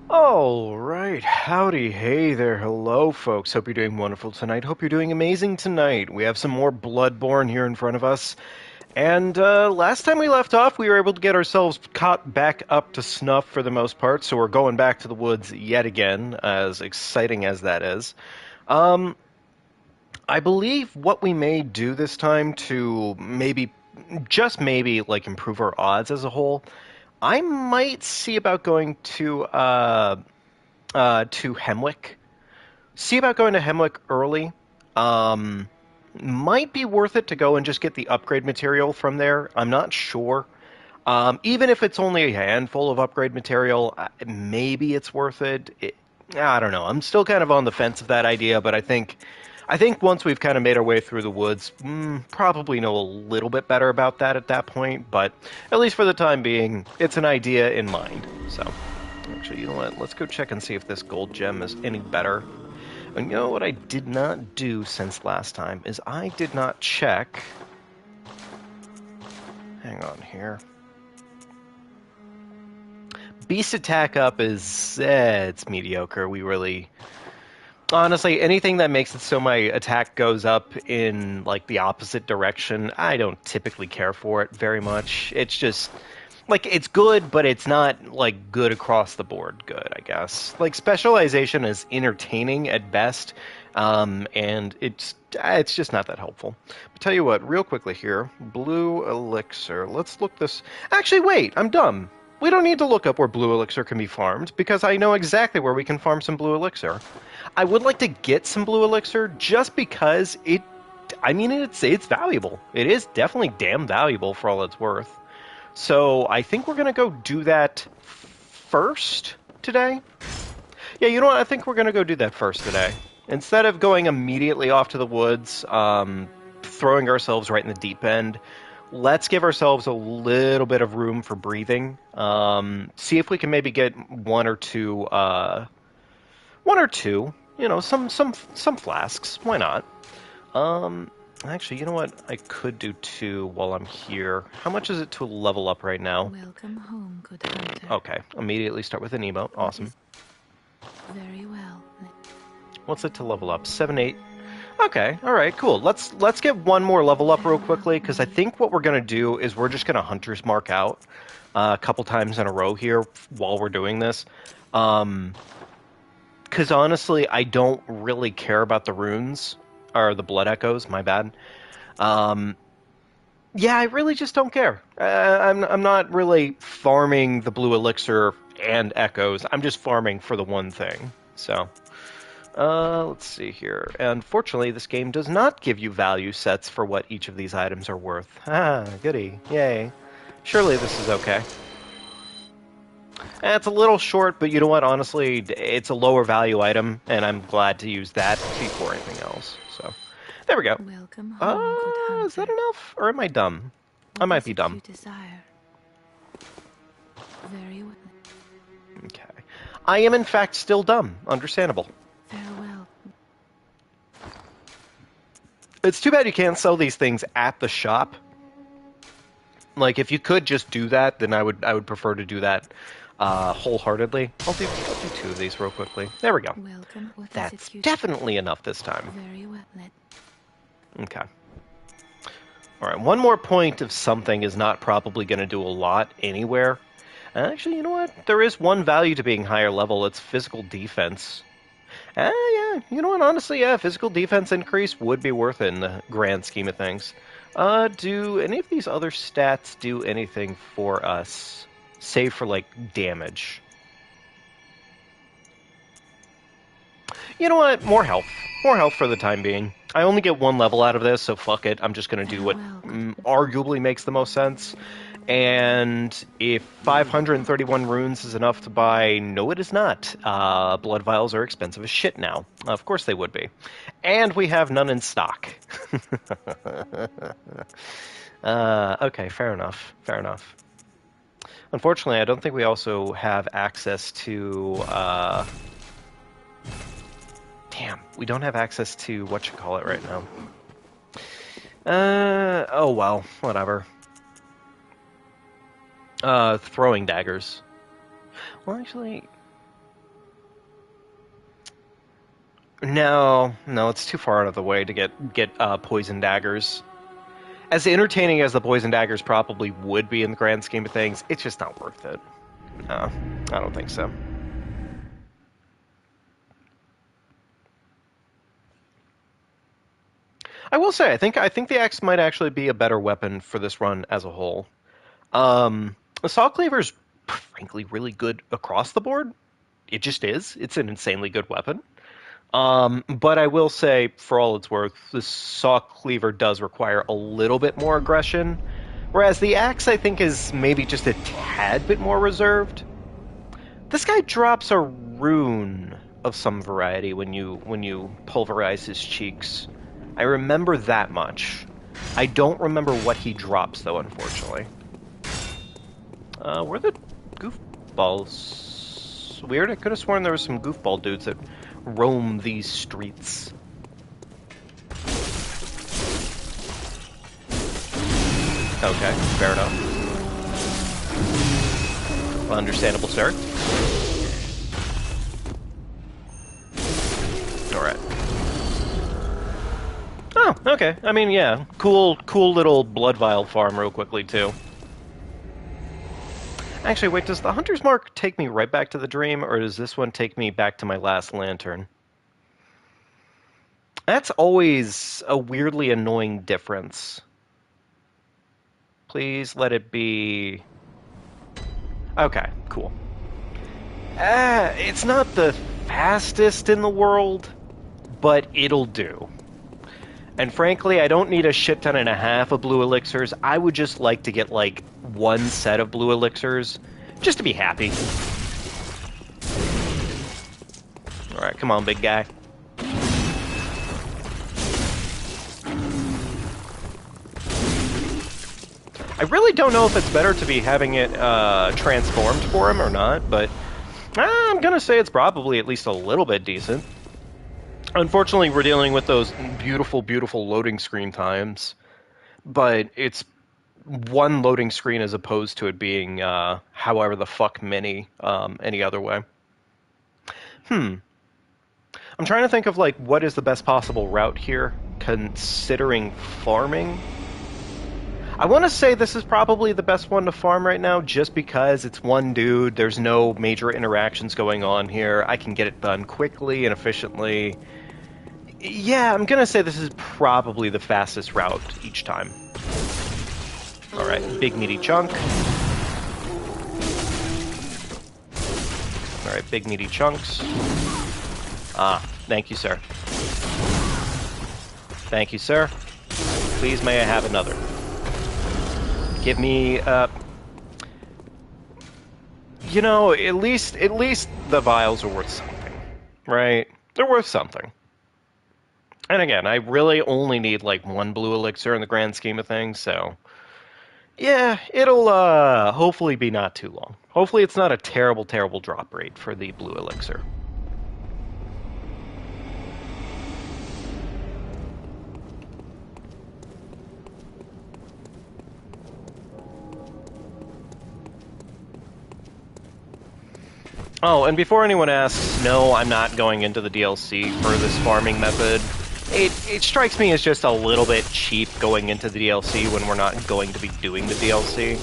All right, howdy, hey there, hello, folks. Hope you're doing wonderful tonight. Hope you're doing amazing tonight. We have some more Bloodborne here in front of us. And last time we left off, we were able to get ourselves caught back up to snuff for the most part, so we're going back to the woods yet again, as exciting as that is. Um, I believe what we may do this time to maybe, just maybe, like improve our odds as a whole, I might see about going to Hemwick. See about going to Hemwick early. Um, might be worth it to go and just get the upgrade material from there. I'm not sure. Even if it's only a handful of upgrade material, maybe it's worth it. I don't know. I'm still kind of on the fence of that idea, but I think once we've kind of made our way through the woods, probably know a little bit better about that at that point. But at least for the time being, it's an idea in mind. So, actually, you know what? Let's go check and see if this gold gem is any better. And you know what I did not do since last time is I did not check. Hang on here. Beast attack up is it's mediocre. We really honestly anything that makes it so my attack goes up in like the opposite direction, I don't typically care for it very much. It's just like it's good, but it's not like good across the board good, I guess. Like specialization is entertaining at best, and it's just not that helpful. But tell you what, real quickly here, blue elixir. Let's look this. Actually, wait, I'm dumb. We don't need to look up where blue elixir can be farmed because I know exactly where we can farm some blue elixir. I would like to get some blue elixir just because it. I mean, it's valuable. It is definitely damn valuable for all it's worth. So I think we're going to go do that first today. Yeah, you know what? I think we're going to go do that first today. Instead of going immediately off to the woods, throwing ourselves right in the deep end, let's give ourselves a little bit of room for breathing. See if we can maybe get one or two, some flasks. Why not? Actually, you know what? I could do two while I'm here. How much is it to level up right now? Welcome home, good hunter. Okay, immediately start with an emote. Awesome. Very well. What's it to level up? 7, 8. Okay, all right, cool. Let's get one more level up real quickly because I think what we're gonna do is we're just gonna hunter's mark out a couple times in a row here while we're doing this. Because honestly, I don't really care about the runes or the blood echoes. My bad. Um, Yeah, I really just don't care. I'm not really farming the blue elixir and echoes. I'm just farming for the one thing. So, let's see here. Unfortunately, this game does not give you value sets for what each of these items are worth. Ah, goody. Yay. Surely this is okay. It's a little short, but you know what? Honestly, it's a lower value item, and I'm glad to use that before anything else. So, there we go. Welcome home, good hunter. Is that enough? Or am I dumb? I might be dumb. You desire. Very well. Okay. I am, in fact, still dumb. Understandable. Farewell. It's too bad you can't sell these things at the shop. Like, if you could just do that, then I would prefer to do that wholeheartedly. I'll do two of these real quickly. There we go. Welcome. What That's definitely enough this time. Very well. Okay. All right, one more point of something is not probably going to do a lot anywhere. Actually, you know what? There is one value to being higher level. It's physical defense. Yeah, you know what? Honestly, yeah, physical defense increase would be worth it in the grand scheme of things. Do any of these other stats do anything for us? Save for, like, damage. You know what? More health. More health for the time being. I only get one level out of this, so fuck it. I'm just going to do what arguably makes the most sense. And if 531 runes is enough to buy... No, it is not. Blood vials are expensive as shit now. Of course they would be. And we have none in stock. Okay, fair enough. Fair enough. Unfortunately, I don't think we also have access to... Damn, we don't have access to whatchamacallit right now. Oh well, whatever. Throwing daggers. Well, actually, No, no, it's too far out of the way to get poison daggers. As entertaining as the poison daggers probably would be in the grand scheme of things, it's just not worth it. No, I don't think so. I will say, I think the axe might actually be a better weapon for this run as a whole. The saw cleaver's frankly really good across the board. It just is. It's an insanely good weapon. But I will say, for all it's worth, the saw cleaver does require a little bit more aggression, whereas the axe I think is maybe just a tad bit more reserved. This guy drops a rune of some variety when you pulverize his cheeks. I remember that much. I don't remember what he drops though, unfortunately. Where are the goofballs? Weird. I could have sworn there were some goofball dudes that roam these streets. Okay, fair enough. Understandable, sir. Alright. Oh, okay. I mean, yeah. Cool little blood vial farm real quickly, too. Actually, wait, does the Hunter's Mark take me right back to the dream, or does this one take me back to my last lantern? That's always a weirdly annoying difference. Please let it be... Okay, cool. It's not the fastest in the world, but it'll do. And frankly, I don't need a shit ton and a half of blue elixirs. I would just like to get, like, one set of blue elixirs, just to be happy. Alright, come on, big guy. I really don't know if it's better to be having it transformed for him or not, but I'm gonna say it's probably at least a little bit decent. Unfortunately, we're dealing with those beautiful, beautiful loading screen times, but it's one loading screen as opposed to it being however the fuck many any other way. I'm trying to think of like what is the best possible route here, considering farming. I want to say this is probably the best one to farm right now, just because it's one dude, there's no major interactions going on here, I can get it done quickly and efficiently. Yeah, I'm gonna say this is probably the fastest route each time. Alright, big meaty chunk. Alright, big meaty chunks. Ah, thank you, sir. Thank you, sir. Please may I have another. Give me, you know, at least the vials are worth something, right? They're worth something. And again, I really only need like one blue elixir in the grand scheme of things, so yeah, it'll hopefully be not too long. Hopefully it's not a terrible, terrible drop rate for the blue elixir. Oh, and before anyone asks, no, I'm not going into the DLC for this farming method. It strikes me as just a little bit cheap going into the DLC when we're not going to be doing the DLC.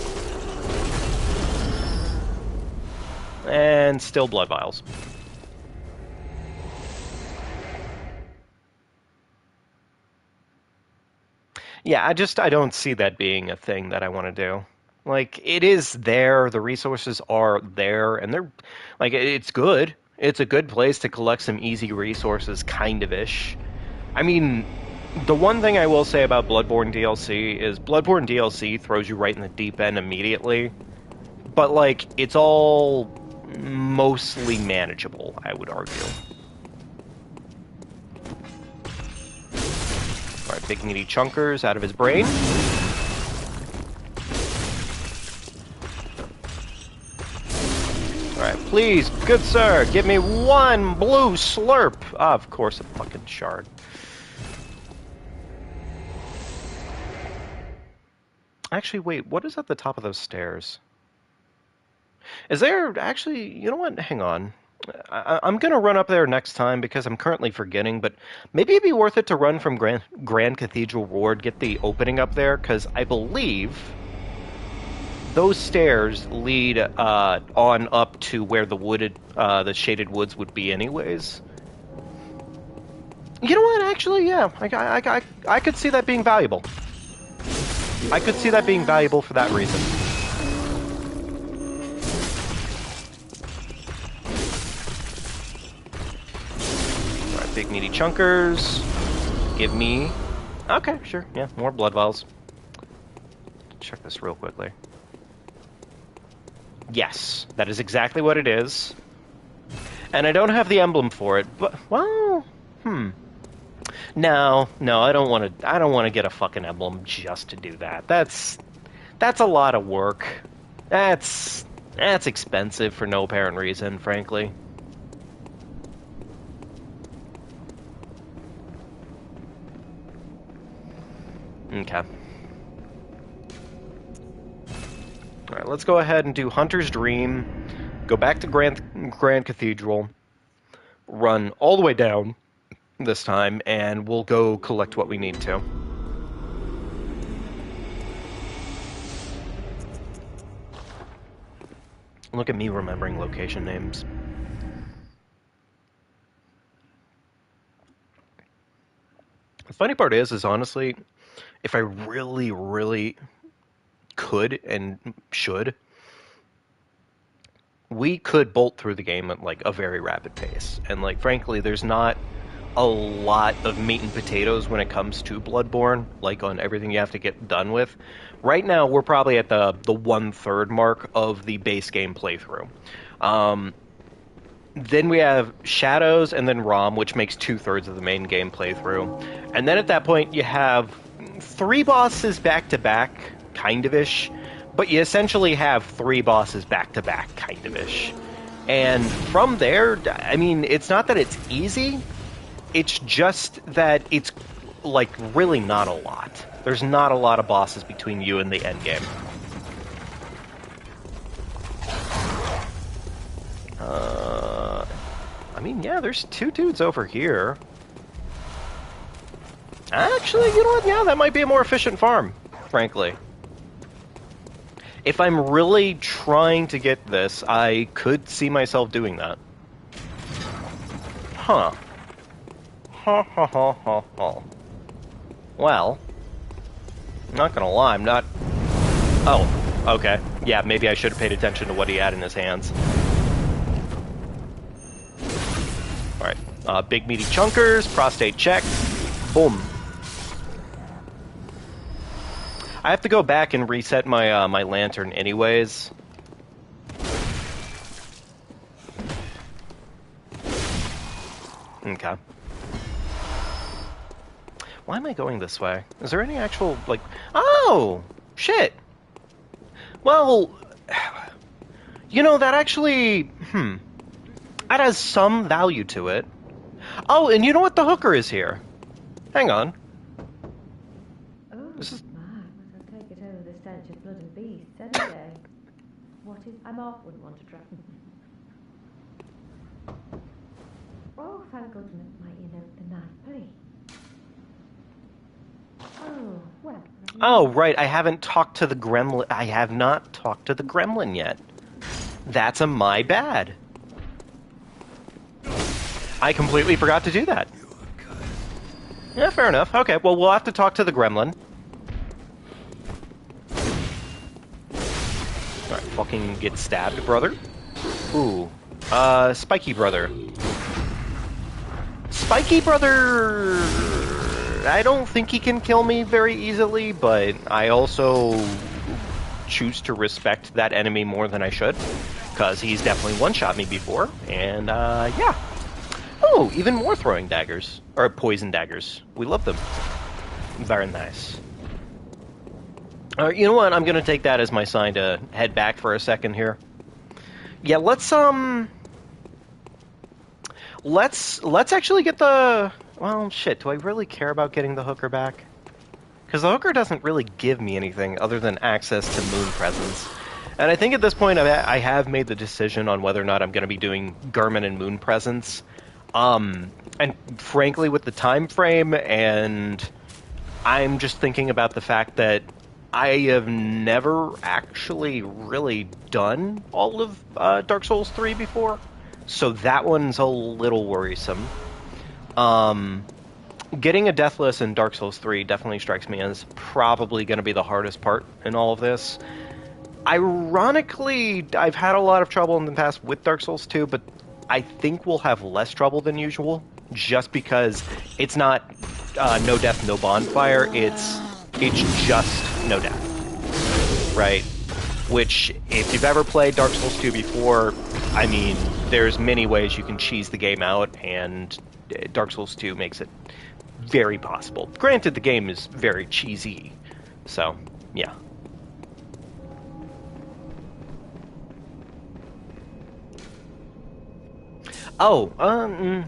And still blood vials. Yeah, I don't see that being a thing that I want to do. Like, it is there, the resources are there, and they're, like, it's good. It's a good place to collect some easy resources, kind of-ish. I mean, the one thing I will say about Bloodborne DLC is Bloodborne DLC throws you right in the deep end immediately, but, like, it's all mostly manageable, I would argue. Alright, big meaty chunkers out of his brain. Alright, please, good sir, give me one blue slurp! Ah, of course, a fucking shard. Actually, wait, what is at the top of those stairs? Is there actually, you know what, hang on. I'm gonna run up there next time because I'm currently forgetting, but maybe it'd be worth it to run from Grand Cathedral Ward, get the opening up there, because I believe those stairs lead on up to where the shaded woods would be anyways. You know what, actually, yeah, I could see that being valuable. I could see that being valuable for that reason. Alright, big meaty chunkers. Give me... Okay, sure, yeah, more blood vials. Check this real quickly. Yes, that is exactly what it is. And I don't have the emblem for it, but, well, No, I don't want to get a fucking emblem just to do that. That's a lot of work. That's expensive for no apparent reason, frankly. Okay. Alright, let's go ahead and do Hunter's Dream, go back to Grand Cathedral, run all the way down this time, and we'll go collect what we need to. Look at me remembering location names. The funny part is honestly, if I really, really could and should, we could bolt through the game at like a very rapid pace. And like frankly, there's not a lot of meat and potatoes when it comes to Bloodborne, like on everything you have to get done with. Right now, we're probably at the 1/3 mark of the base game playthrough. Then we have Shadows and then Rom, which makes 2/3 of the main game playthrough. And then at that point, you have 3 bosses back-to-back, kind of ish, but you essentially have 3 bosses back-to-back, kind of ish. And from there, I mean, it's not that it's easy, it's just that it's, like, really not a lot. There's not a lot of bosses between you and the endgame. I mean, yeah, there's 2 dudes over here. Actually, you know what? Yeah, that might be a more efficient farm, frankly. If I'm really trying to get this, I could see myself doing that. Huh. Ha ha ha ha ha. Well, not gonna lie, I'm not... Oh, okay. Yeah, maybe I should have paid attention to what he had in his hands. Alright, big meaty chunkers, prostate check. Boom. I have to go back and reset my my lantern anyways. Okay. Why am I going this way? Is there any actual, like... Oh! Shit! Well... You know, that actually... That has some value to it. Oh, and you know what? The hooker is here. Hang on. Oh, This is... my, must I take it over the stench of blood and beasts any day? What is... I'm off, wouldn't want to try. Oh, thank goodness, might you note the night, please? Oh, well... Oh, right, I haven't talked to the gremlin. I have not talked to the gremlin yet. That's a my bad. I completely forgot to do that. Yeah, fair enough. Okay, well, we'll have to talk to the gremlin. Alright, fucking get stabbed, brother. Ooh. Spiky brother. Spiky brother... I don't think he can kill me very easily, but I also choose to respect that enemy more than I should, because he's definitely one-shot me before, and, yeah. Oh, even more throwing daggers. Or poison daggers. We love them. Very nice. Alright, you know what? I'm gonna take that as my sign to head back for a second here. Yeah, let's actually get the... Well, shit, do I really care about getting the hooker back? Because the hooker doesn't really give me anything other than access to moon presence. And I think at this point I have made the decision on whether or not I'm going to be doing Garmin and Moon Presence. And frankly, with the time frame, and I'm just thinking about the fact that I have never actually really done all of Dark Souls 3 before, so that one's a little worrisome. Getting a Deathless in Dark Souls 3 definitely strikes me as probably going to be the hardest part in all of this. Ironically, I've had a lot of trouble in the past with Dark Souls 2, but I think we'll have less trouble than usual, just because it's not no death, no bonfire, it's just no death, right? Which, if you've ever played Dark Souls 2 before, I mean, there's many ways you can cheese the game out, and Dark Souls 2 makes it very possible. Granted, the game is very cheesy, so, yeah. Oh,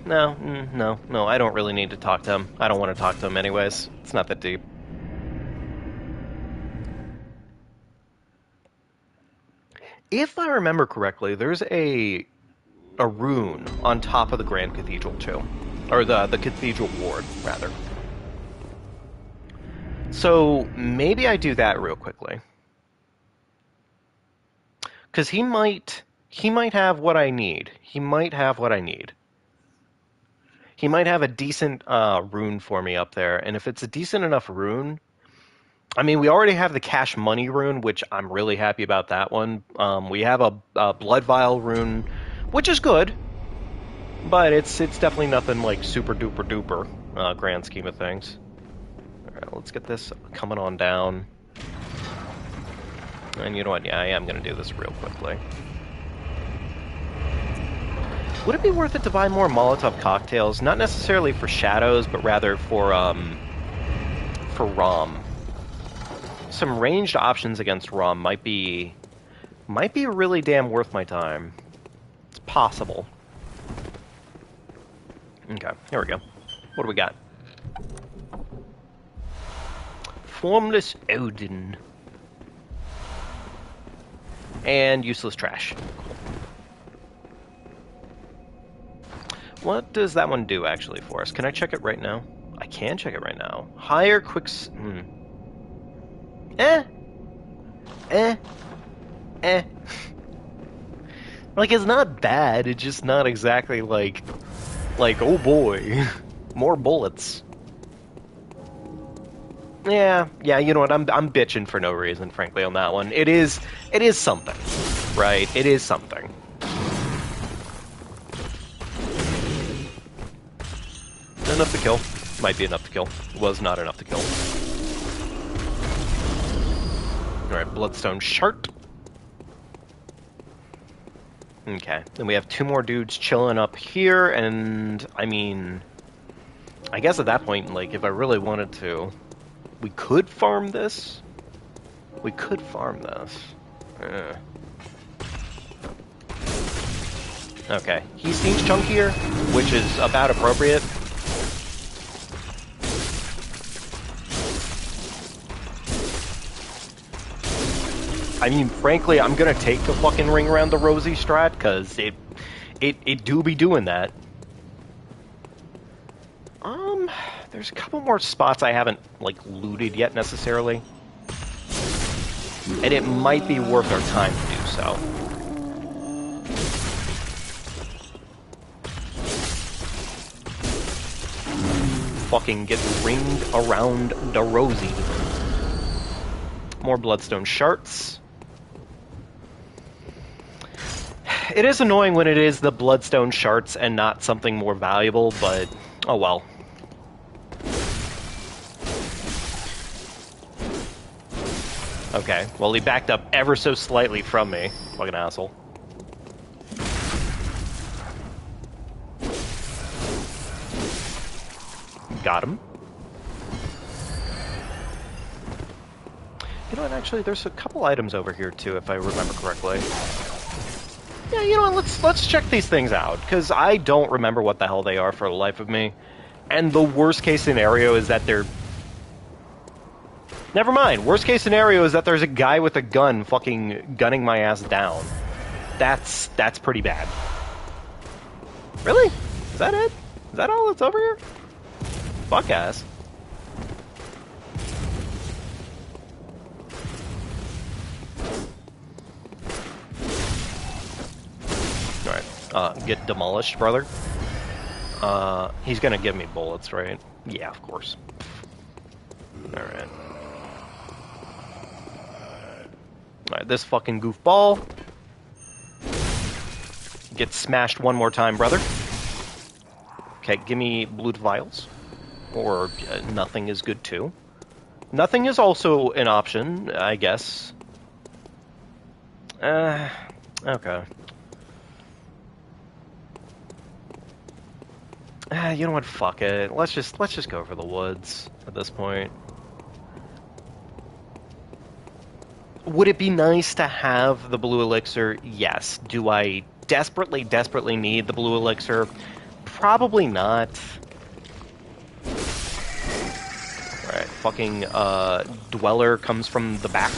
no, I don't really need to talk to him. I don't want to talk to him anyways. It's not that deep. If I remember correctly, there's a rune on top of the Grand Cathedral too. Or the Cathedral Ward, rather. So, maybe I do that real quickly. Because he might have what I need. He might have what I need. He might have a decent rune for me up there, and if it's a decent enough rune, I mean, we already have the Cash Money rune, which I'm really happy about that one. We have a Blood Vial rune, which is good, but it's definitely nothing like super duper duper grand scheme of things. All right, let's get this coming on down. And you know what? Yeah, I am going to do this real quickly. Would it be worth it to buy more Molotov cocktails? Not necessarily for Shadows, but rather for ROM. Some ranged options against ROM might be really damn worth my time. It's possible. Okay, here we go. What do we got? Formless Elden. And useless trash. Cool. What does that one do, actually, for us? Can I check it right now? I can check it right now. Higher quicks... Like, it's not bad, it's just not exactly like, oh boy, more bullets. Yeah, you know what, I'm bitching for no reason, frankly, on that one. It is something, right? It is something. Enough to kill. Might be enough to kill. Was not enough to kill. Alright, Bloodstone Shart. Okay, then we have two more dudes chilling up here, and, I mean... I guess at that point, like, if I really wanted to... We could farm this. We could farm this. Okay, he seems chunkier, which is about appropriate. I mean, frankly, I'm gonna take the fucking ring around the rosy strat, because it do be doing that. There's a couple more spots I haven't, like, looted yet, necessarily. And it might be worth our time to do so. Fucking get ringed around the rosy. More Bloodstone Shards. It is annoying when it is the Bloodstone Shards and not something more valuable, but oh well. Okay, well he backed up ever so slightly from me. Fucking asshole. Got him. You know what, actually, there's a couple items over here, too, if I remember correctly. Yeah, you know what, let's check these things out, because I don't remember what the hell they are for the life of me. And the worst case scenario is that they're Never mind. Worst case scenario is that there's a guy with a gun fucking gunning my ass down. That's pretty bad. Really? Is that it? Is that all that's over here? Fuck ass. Alright. Get demolished, brother. He's gonna give me bullets, right? Yeah, of course. Alright. Alright, this fucking goofball. Get smashed one more time, brother. Okay, give me blue vials. Or nothing is good too. Nothing is also an option, I guess. Okay. You know what? Fuck it. Let's just go for the woods at this point. Would it be nice to have the blue elixir? Yes. Do I desperately need the blue elixir? Probably not. Alright, fucking Dweller comes from the back.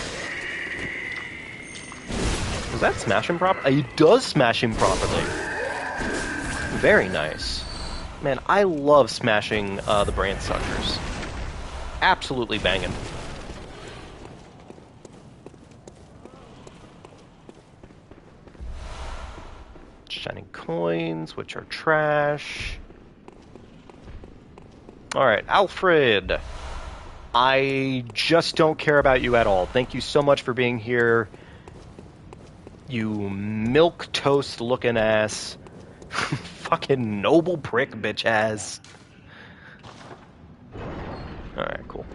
Does that smash him properly? It does smash him properly. Very nice. Man, I love smashing the brain suckers. Absolutely banging. Shining coins, which are trash. Alright, Alfred. I just don't care about you at all. Thank you so much for being here. You milquetoast looking ass. Fucking noble prick bitch ass. Alright, cool.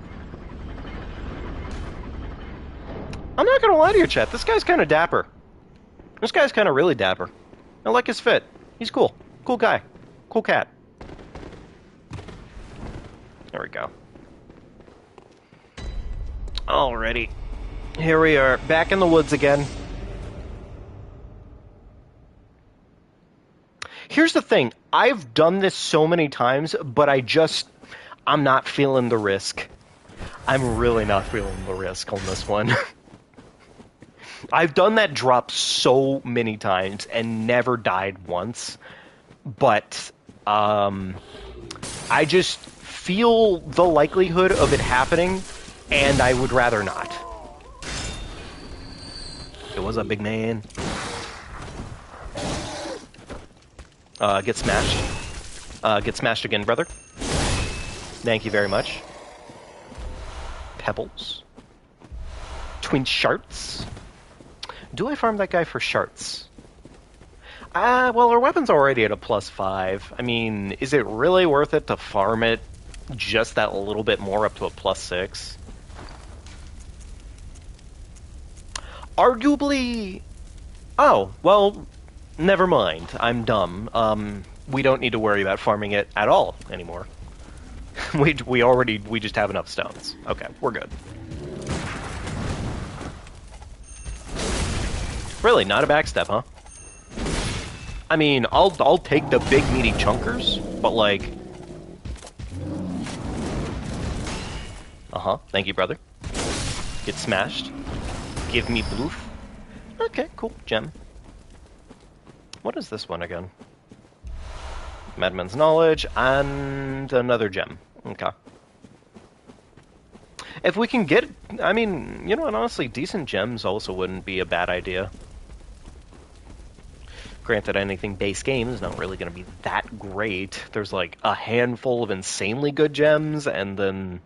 I'm not gonna lie to you, chat. This guy's kind of dapper. This guy's kind of really dapper. I like his fit. He's cool. Cool guy. Cool cat. There we go. Alrighty. Here we are, back in the woods again. Here's the thing. I've done this so many times, but I'm not feeling the risk. I'm really not feeling the risk on this one. I've done that drop so many times and never died once, but I just feel the likelihood of it happening, and I would rather not. It was a big man. Get smashed. Get smashed again, brother. Thank you very much. Pebbles. Twin shards. Do I farm that guy for shards? Well, our weapon's already at a +5. I mean, is it really worth it to farm it just that little bit more up to a +6? Arguably... Oh, well, never mind. I'm dumb. We don't need to worry about farming it at all anymore. we just have enough stones. Okay, we're good. Really, not a backstep, huh? I mean, I'll take the big meaty chunkers, but like... Uh-huh, thank you, brother. Get smashed. Give me bloof. Okay, cool, gem. What is this one again? Madman's Knowledge, and another gem. Okay. If we can get... I mean, you know what, honestly, decent gems also wouldn't be a bad idea. Granted, anything base game is not really going to be that great. There's like a handful of insanely good gems, and then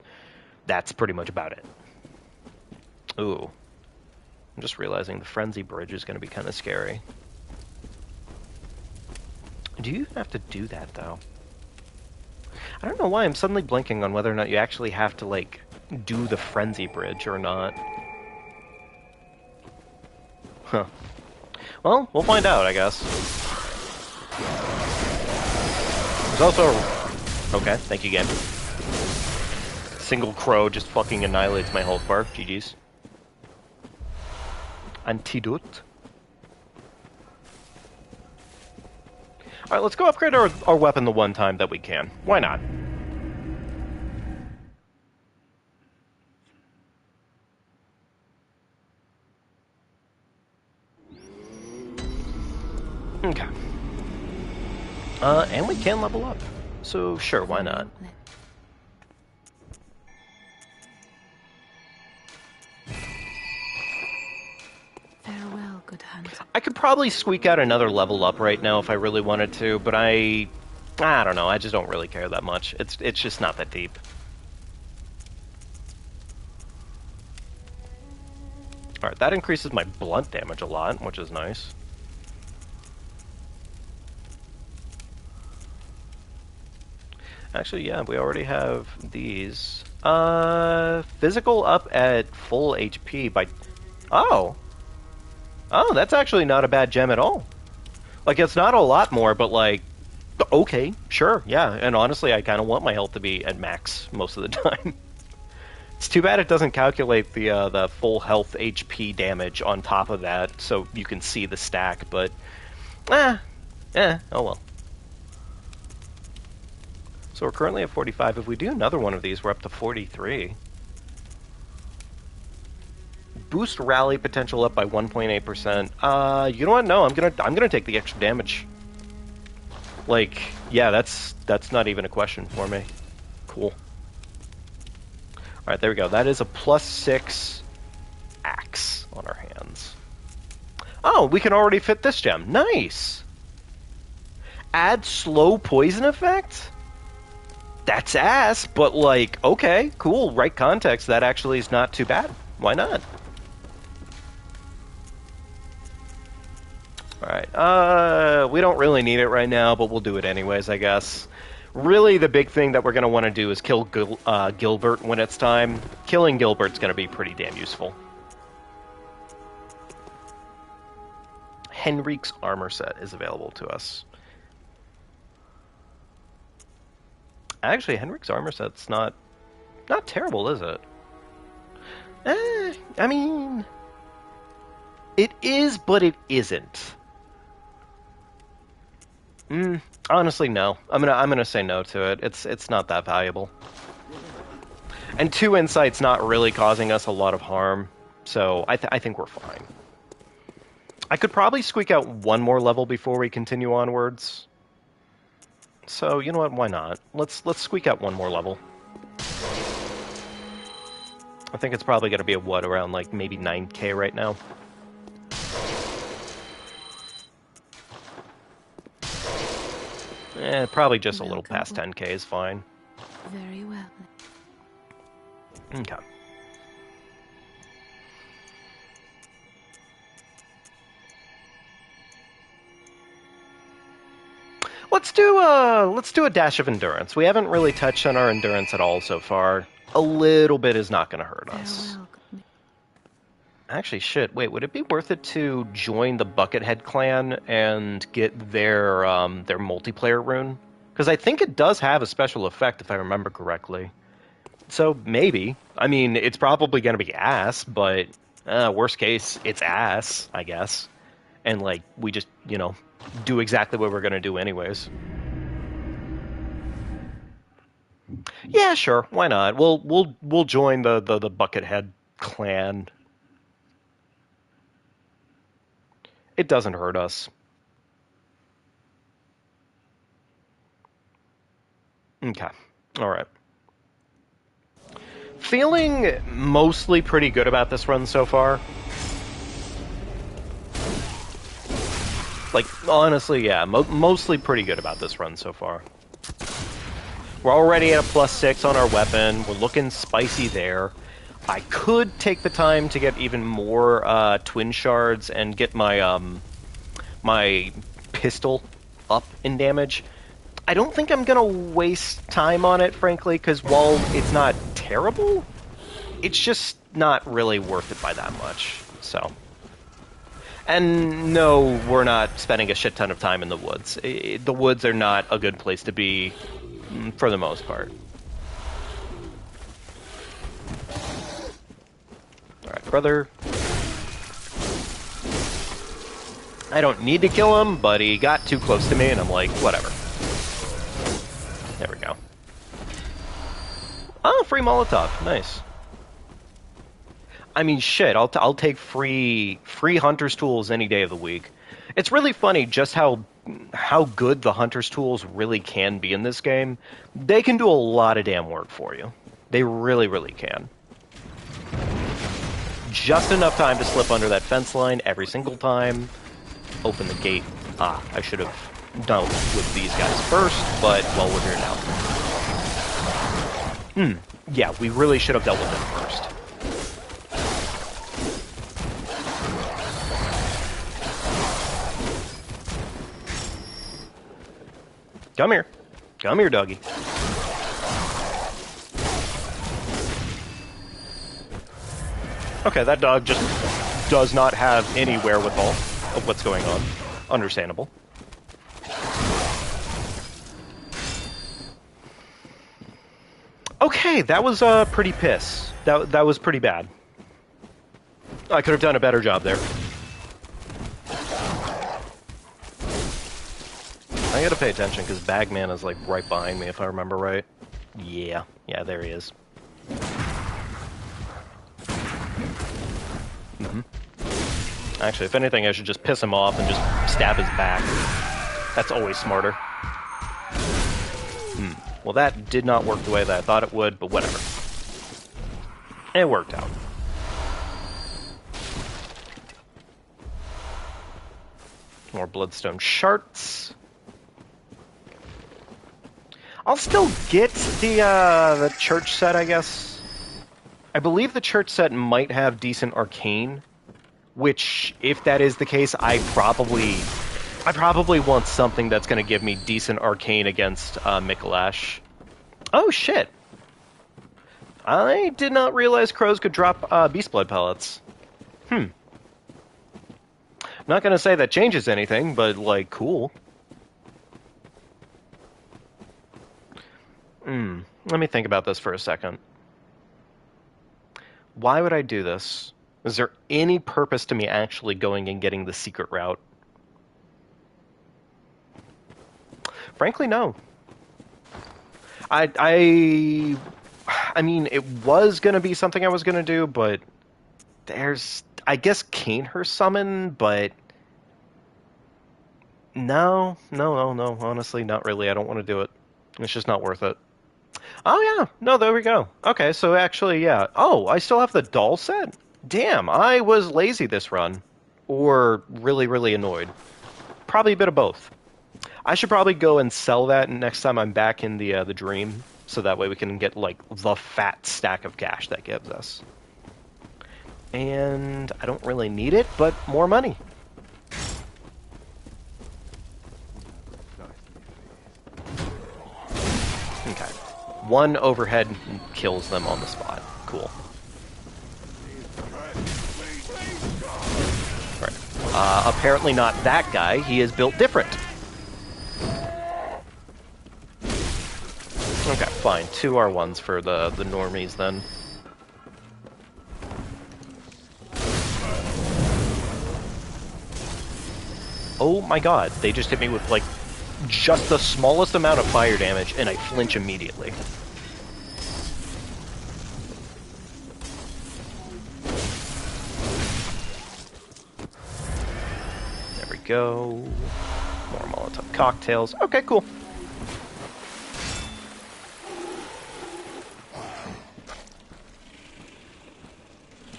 that's pretty much about it. Ooh. I'm just realizing the Frenzy Bridge is going to be kind of scary. Do you have to do that, though? I don't know why I'm suddenly blinking on whether or not you actually have to, like, do the Frenzy Bridge or not. Huh. Well, we'll find out, I guess. There's also... Okay, thank you, game. Single crow just fucking annihilates my health bar. GG's. Antidote. Alright, let's go upgrade our weapon the one time that we can. Why not? Okay. And we can level up. So sure, why not? Farewell, good hunter. I could probably squeak out another level up right now if I really wanted to, but I don't know. I just don't really care that much. It's just not that deep. All right, that increases my blunt damage a lot, which is nice. Actually, yeah, we already have these. Physical up at full HP by... Oh! Oh, that's actually not a bad gem at all. Like, it's not a lot more, but like... Okay, sure, yeah. And honestly, I kind of want my health to be at max most of the time. It's too bad it doesn't calculate the full health HP damage on top of that, so you can see the stack, but... oh well. So we're currently at 45. If we do another one of these, we're up to 43. Boost rally potential up by 1.8%. You know what? No, I'm gonna take the extra damage. Like, yeah, that's not even a question for me. Cool. All right, there we go. That is a +6 axe on our hands. Oh, we can already fit this gem. Nice. Add slow poison effect? That's ass, but like, okay, cool, right context, that actually is not too bad. Why not? Alright, we don't really need it right now, but we'll do it anyways, I guess. Really, the big thing that we're going to want to do is kill Gilbert when it's time. Killing Gilbert's going to be pretty damn useful. Henrik's armor set is available to us. Actually, Henrik's armor set's not terrible, is it? I mean, it is, but it isn't. Honestly, no. I'm gonna say no to it. It's not that valuable. And 2 insight's not really causing us a lot of harm, so I think we're fine. I could probably squeak out one more level before we continue onwards. So, you know what, why not? Let's squeak out one more level. I think it's probably going to be a what, around like maybe 9k right now. Probably just a little past 10k is fine. Very well. Okay. Let's do a dash of endurance. We haven't really touched on our endurance at all so far. A little bit is not going to hurt us. Farewell. Actually, shit. Wait, would it be worth it to join the Buckethead clan and get their multiplayer rune? Because I think it does have a special effect, if I remember correctly. So maybe. I mean, it's probably going to be ass, but worst case, it's ass, I guess. And like, we just, you know, do exactly what we're going to do anyways. Yeah, sure. Why not? We'll join the Buckethead clan. It doesn't hurt us. Okay. All right. Feeling mostly pretty good about this run so far. Like, honestly, yeah, mostly pretty good about this run so far. We're already at a +6 on our weapon. We're looking spicy there. I could take the time to get even more twin shards and get my my pistol up in damage. I don't think I'm gonna waste time on it, frankly, because while it's not terrible, it's just not really worth it by that much. So, and no, we're not spending a shit ton of time in the woods. The woods are not a good place to be for the most part. Alright, brother. I don't need to kill him, but he got too close to me, and I'm like, whatever. There we go. Oh, free Molotov. Nice. I mean, shit, I'll take free Hunter's Tools any day of the week. It's really funny just how good the hunter's tools really can be in this game. They can do a lot of damn work for you. They really, really can. Just enough time to slip under that fence line every single time. Open the gate. I should have dealt with these guys first, but, well, we're here now. Yeah, we really should have dealt with them first. Come here. Come here, doggy. Okay, that dog just does not have any wherewithal of what's going on. Understandable. Okay, that was pretty piss. That was pretty bad. I could have done a better job there. I gotta pay attention because Bagman is like right behind me if I remember right. Yeah, there he is. Actually, if anything, I should just piss him off and just stab his back. That's always smarter. Well, that did not work the way that I thought it would, but whatever. It worked out. More bloodstone shards. I'll still get the church set, I guess. I believe the church set might have decent arcane, which, if that is the case, I probably want something that's going to give me decent arcane against Mikolash. Oh, shit. I did not realize crows could drop beast blood pellets. Not going to say that changes anything, but, like, cool. Let me think about this for a second. Why would I do this? Is there any purpose to me actually going and getting the secret route? Frankly, no. I mean, it was going to be something I was going to do, but there's, I guess, Canehurst summon, but no, honestly, not really. I don't want to do it. It's just not worth it. Oh, yeah. No, there we go. Okay, so actually, yeah. Oh, I still have the doll set? Damn, I was lazy this run. Or really, really annoyed. Probably a bit of both. I should probably go and sell that next time I'm back in the dream, so that way we can get, like, the fat stack of cash that gives us. And I don't really need it, but more money. Okay. One overhead kills them on the spot. Cool. Right. Apparently not that guy. He is built different. Okay, fine. 2 R1s for the normies then. Oh my god, they just hit me with, like, just the smallest amount of fire damage, and I flinch immediately. There we go. More Molotov cocktails. Okay, cool.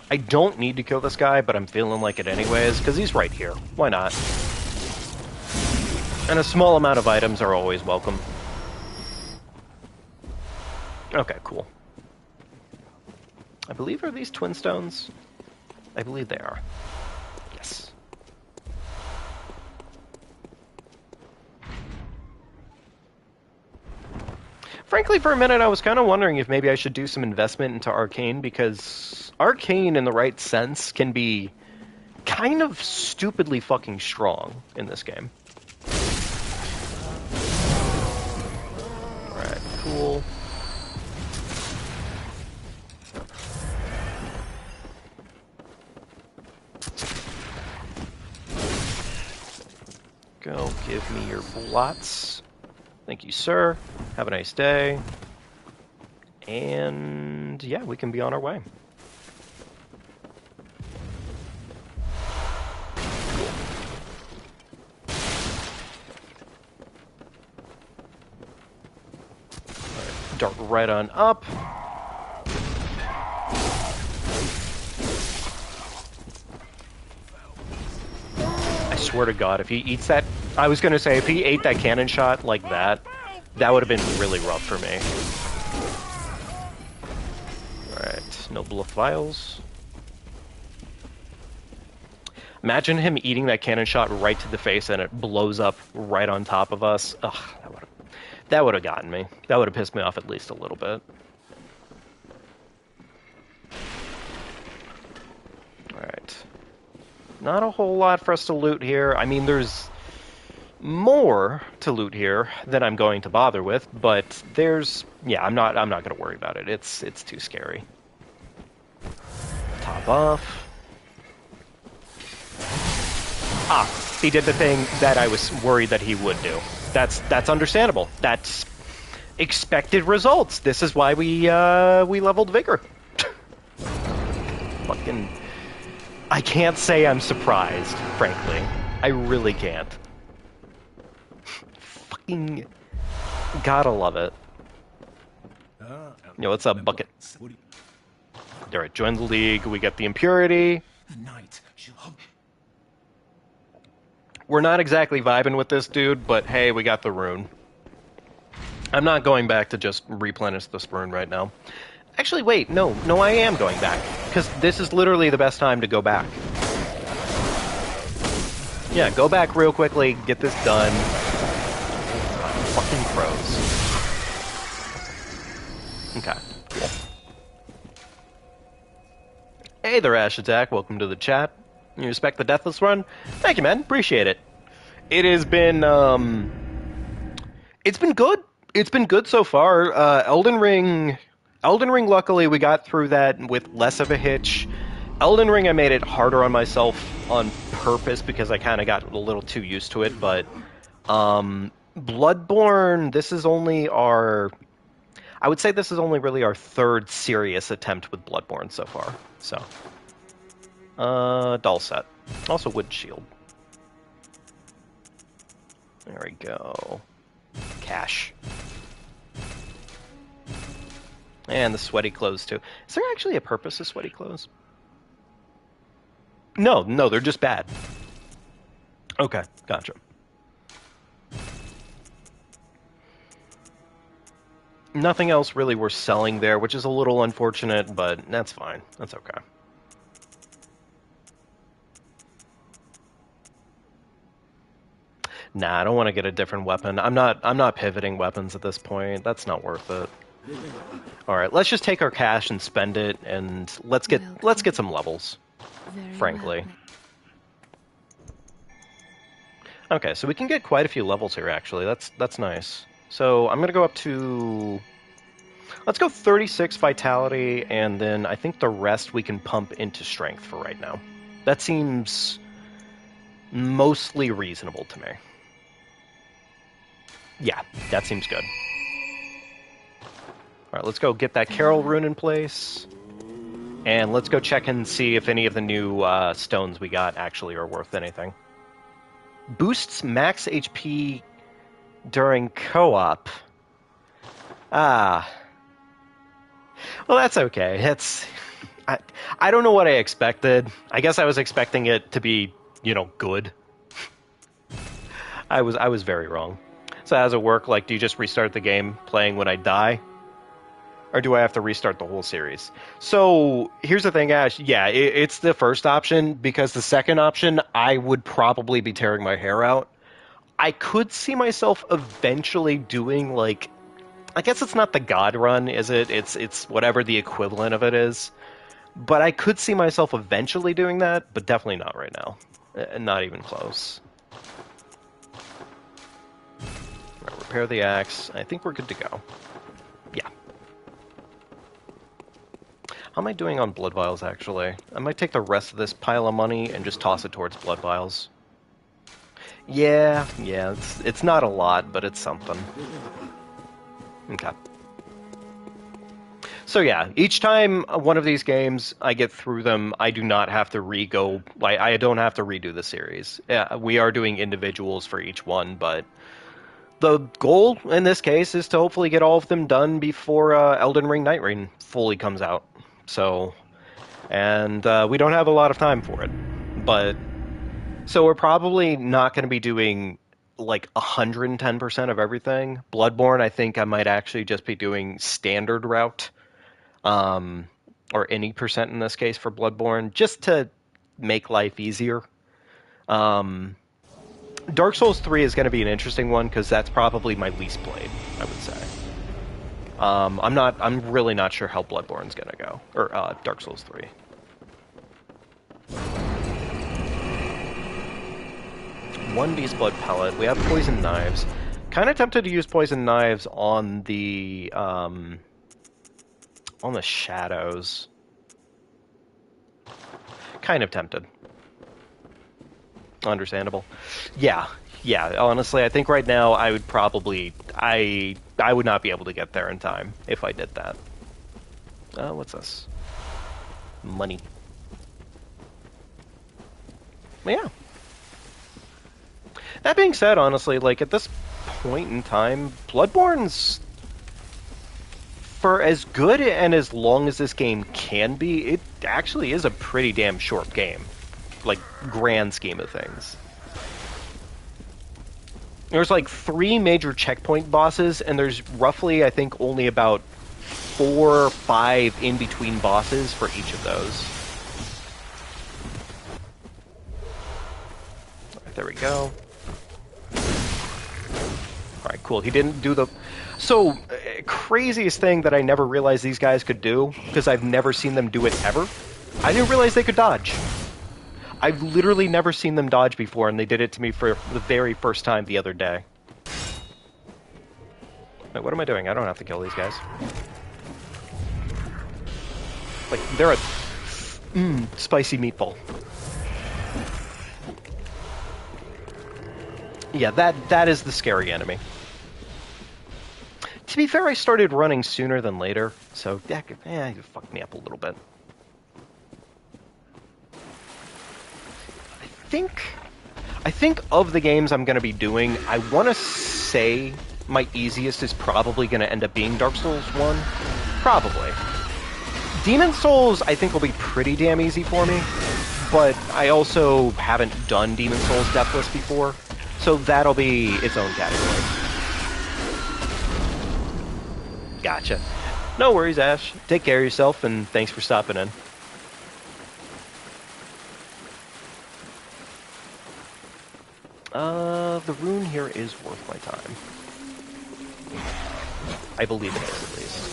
I don't need to kill this guy, but I'm feeling like it anyways, because he's right here. Why not? And a small amount of items are always welcome. Okay, cool. I believe, are these twin stones? I believe they are. Yes. Frankly, for a minute, I was kind of wondering if maybe I should do some investment into Arcane, because Arcane, in the right sense, can be kind of stupidly fucking strong in this game. Alright, cool. Go, give me your blots. Thank you, sir. Have a nice day. And yeah, we can be on our way. Dart right on up. I swear to God, if he eats that... I was going to say, if he ate that cannon shot like that, that would have been really rough for me. Alright, no bluff vials. Imagine him eating that cannon shot right to the face and it blows up right on top of us. Ugh, that would have gotten me. That would have pissed me off at least a little bit. Alright. Not a whole lot for us to loot here. I mean, there's more to loot here than I'm going to bother with, but there's... yeah, I'm not going to worry about it. It's too scary. Top off. Ah, he did the thing that I was worried that he would do. That's understandable. That's expected results. This is why we leveled Vigor. Fucking... I can't say I'm surprised, frankly. I really can't. Fucking... gotta love it. Yo, what's up, Bucket? Alright, join the League. We get the Impurity. We're not exactly vibing with this dude, but hey, we got the rune. I'm not going back to just replenish this rune right now. Actually, wait, no, I am going back. Because this is literally the best time to go back. Yeah, go back real quickly, get this done. Fucking pros. Okay, cool. Hey there, Ash Attack, welcome to the chat. You respect the Deathless run? Thank you, man. Appreciate it. It has been, it's been good. It's been good so far. Elden Ring, luckily, we got through that with less of a hitch. Elden Ring, I made it harder on myself on purpose because I kind of got a little too used to it, but, Bloodborne, this is only our... I would say this is only really our third serious attempt with Bloodborne so far, so... doll set. Also wood shield. There we go. Cash. And the sweaty clothes, too. Is there actually a purpose to sweaty clothes? No, they're just bad. Okay, gotcha. Nothing else really worth selling there, which is a little unfortunate, but that's fine. That's okay. Nah, I don't want to get a different weapon. I'm not pivoting weapons at this point. That's not worth it. All right, let's just take our cash and spend it, and let's get some levels. Frankly. Okay, so we can get quite a few levels here. Actually, that's nice. So I'm gonna go up to. Let's go 36 vitality, and then I think the rest we can pump into strength for right now. That seems mostly reasonable to me. Yeah, that seems good. Alright, let's go get that Carol rune in place. And let's go check and see if any of the new stones we got actually are worth anything. Boosts max HP during co-op. Ah. Well, that's okay. I don't know what I expected. I guess I was expecting it to be, good. I was very wrong. So how does it work? Like, do you just restart the game playing when I die? Or do I have to restart the whole series? So, here's the thing, Ash. Yeah, it's the first option, because the second option, I would probably be tearing my hair out. I could see myself eventually doing, like... I guess it's not the God run, is it? It's whatever the equivalent of it is. But I could see myself eventually doing that, but definitely not right now. Not even close. Right, repair the axe. I think we're good to go. Yeah. How am I doing on blood vials, actually? I might take the rest of this pile of money and just toss it towards blood vials. Yeah, it's not a lot, but it's something. Okay. So yeah, each time one of these games I get through them, I do not have to I don't have to redo the series. Yeah, we are doing individuals for each one, but the goal in this case is to hopefully get all of them done before Elden Ring Night Rain fully comes out. So, and we don't have a lot of time for it, but so we're probably not going to be doing like 110% of everything. Bloodborne, I think I might actually just be doing standard route, or any percent in this case for Bloodborne, just to make life easier. Dark Souls 3 is going to be an interesting one because that's probably my least played, I would say. I'm really not sure how Bloodborne's going to go, or Dark Souls 3. One Beast Blood pellet. We have poison knives. Kind of tempted to use poison knives on the shadows. Kind of tempted. Understandable. Yeah. Honestly, I think right now I would probably I would not be able to get there in time if I did that. What's this? Money. Yeah. That being said, honestly, like at this point in time, Bloodborne's, for as good and as long as this game can be, it actually is a pretty damn short game. Like, grand scheme of things. There's like 3 major checkpoint bosses, and there's roughly, I think, only about 4 or 5 in-between bosses for each of those. Alright, there we go. Alright, cool. He didn't do the... So, craziest thing that I never realized these guys could do, because I've never seen them do it ever, I didn't realize they could dodge. I've literally never seen them dodge before, and they did it to me for the very first time the other day. Wait, what am I doing? I don't have to kill these guys. Like, they're a... spicy meatball. Yeah, that is the scary enemy. To be fair, I started running sooner than later, so yeah, it fucked me up a little bit. I think of the games I'm going to be doing, I want to say my easiest is probably going to end up being Dark Souls 1. Probably. Demon Souls, I think, will be pretty damn easy for me, but I also haven't done Demon Souls Deathless before, so that'll be its own category. Gotcha. No worries, Ash. Take care of yourself, and thanks for stopping in. The rune here is worth my time. I believe it is, at least.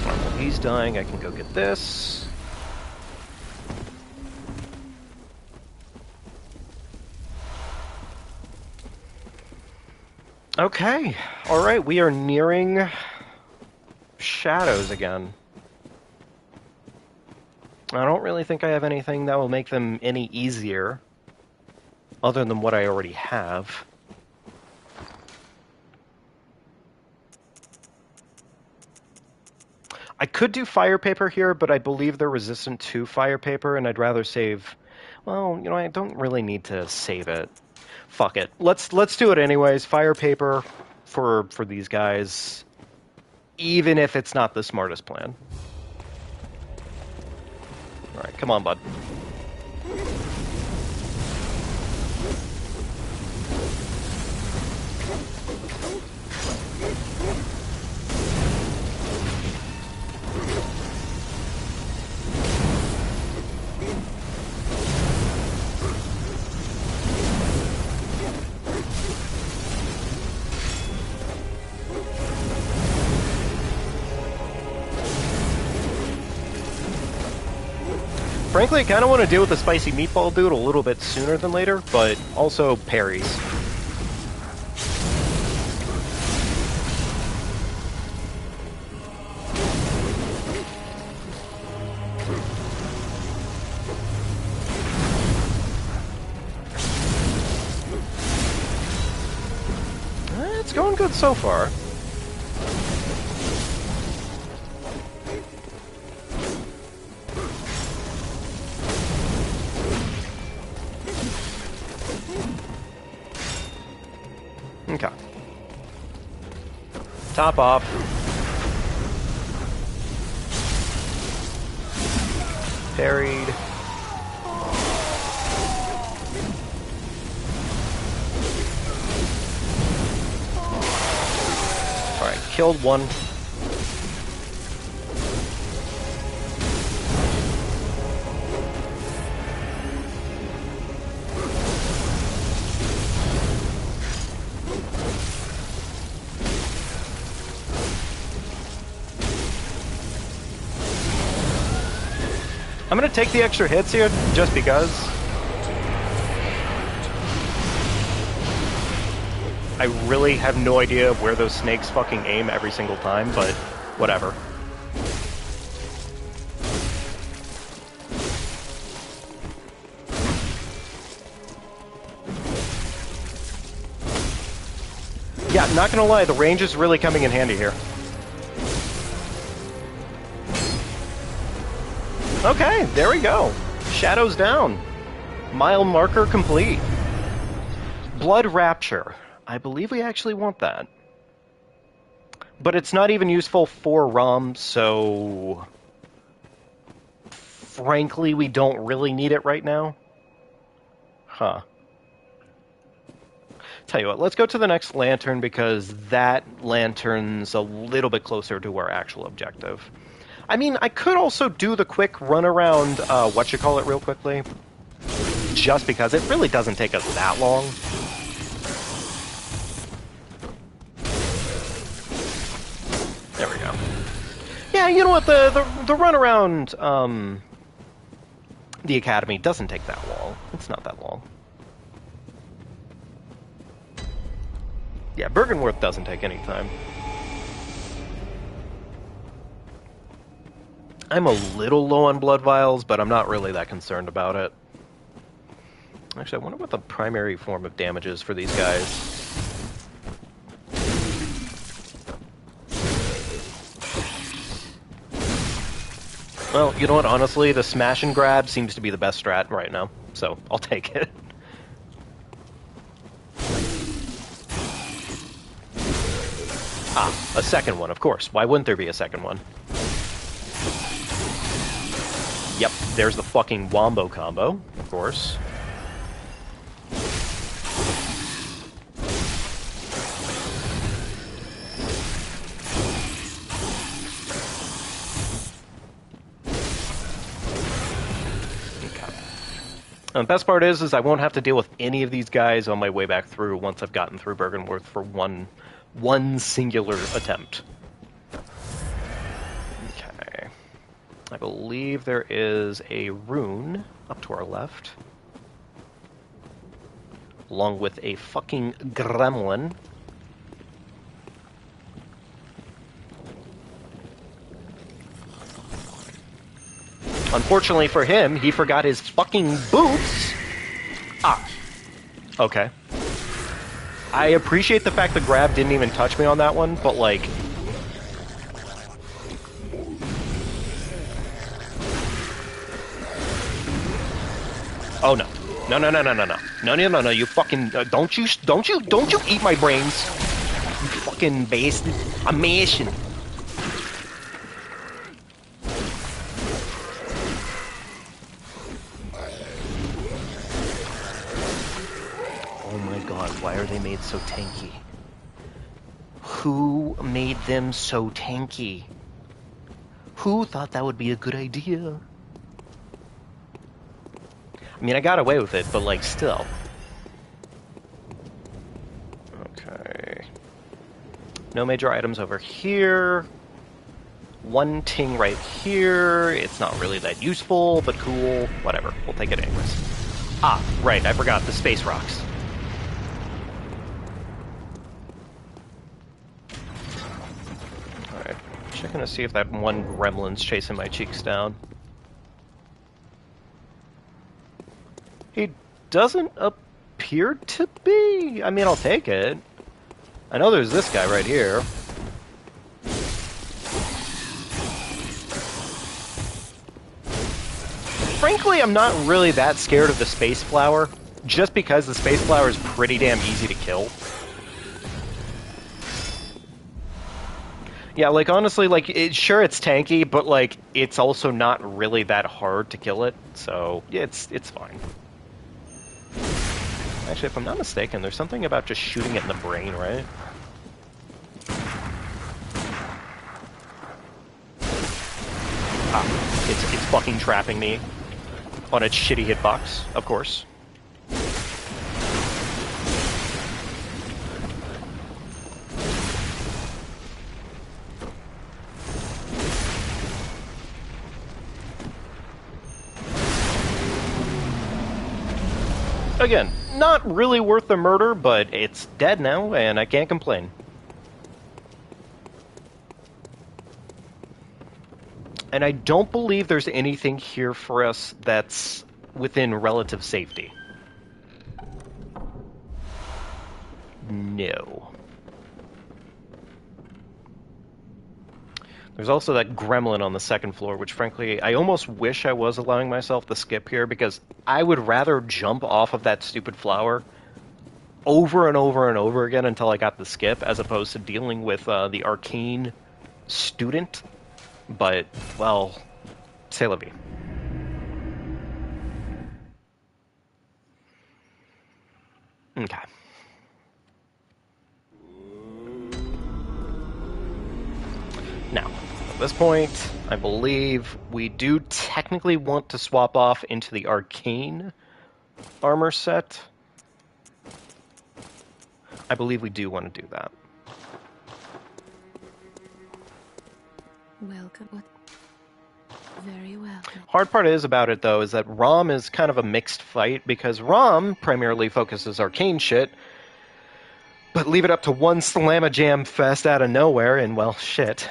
Alright, while he's dying, I can go get this. Okay, alright, we are nearing shadows again. I don't really think I have anything that will make them any easier, other than what I already have. I could do fire paper here, but I believe they're resistant to fire paper, and I'd rather save... Well, you know, I don't really need to save it. Fuck it. Let's do it anyways. Fire paper for these guys, even if it's not the smartest plan. All right, come on, bud. Frankly, I kind of want to deal with the spicy meatball dude a little bit sooner than later, but also parries. It's going good so far. Okay. Top off. Parried. Alright, killed one. I'm gonna take the extra hits here, just because. I really have no idea where those snakes fucking aim every single time, but whatever. Yeah, not gonna lie, the range is really coming in handy here. Okay, there we go. Shadows down. Mile marker complete. Blood Rapture. I believe we actually want that. But it's not even useful for ROM, so... frankly, we don't really need it right now. Huh. Tell you what, let's go to the next lantern, because that lantern's a little bit closer to our actual objective. I mean, I could also do the quick run around, whatchamacallit real quickly. Just because it really doesn't take us that long. There we go. Yeah, you know what, the run around, the Academy doesn't take that long. It's not that long. Yeah, Bergenworth doesn't take any time. I'm a little low on blood vials, but I'm not really that concerned about it. Actually, I wonder what the primary form of damage is for these guys. Well, you know what, honestly, the smash and grab seems to be the best strat right now, so I'll take it. Ah, a second one, of course. Why wouldn't there be a second one? Yep, there's the fucking wombo combo, of course. Okay. And the best part is I won't have to deal with any of these guys on my way back through once I've gotten through Bergenworth for one singular attempt. I believe there is a rune up to our left. Along with a fucking gremlin. Unfortunately for him, he forgot his fucking boots. Ah. Okay. I appreciate the fact the grab didn't even touch me on that one, but like... Oh no. No, no, no, no, no, no. No, no, no, no, you fucking... don't you eat my brains. You fucking bastard. I'm mashing. Oh my god, why are they made so tanky? Who made them so tanky? Who thought that would be a good idea? I mean, I got away with it, but, like, still. Okay. No major items over here. One ting right here. It's not really that useful, but cool. Whatever. We'll take it anyways. Ah, right. I forgot the space rocks. Alright. Checking to see if that one gremlin's chasing my cheeks down. He doesn't appear to be. I mean, I'll take it. I know there's this guy right here. Frankly, I'm not really that scared of the space flower, just because the space flower is pretty damn easy to kill. Yeah, like, honestly, like, sure, it's tanky, but, like, it's also not really that hard to kill it, so, yeah, it's fine. Actually, if I'm not mistaken, there's something about just shooting it in the brain, right? Ah, it's fucking trapping me on its shitty hitbox, of course. Again, not really worth the murder, but it's dead now, and I can't complain. And I don't believe there's anything here for us that's within relative safety. No. There's also that gremlin on the second floor, which frankly, I almost wish I was allowing myself to skip here, because I would rather jump off of that stupid flower over and over and over again until I got the skip, as opposed to dealing with the arcane student. But, well, c'est la vie. Okay. Now, at this point, I believe we do technically want to swap off into the arcane armor set. I believe we do want to do that. Welcome. Very welcome. Hard part is about it, though, is that Rom is kind of a mixed fight, because Rom primarily focuses arcane shit, but leave it up to one slam-a-jam fest out of nowhere, and, well, shit.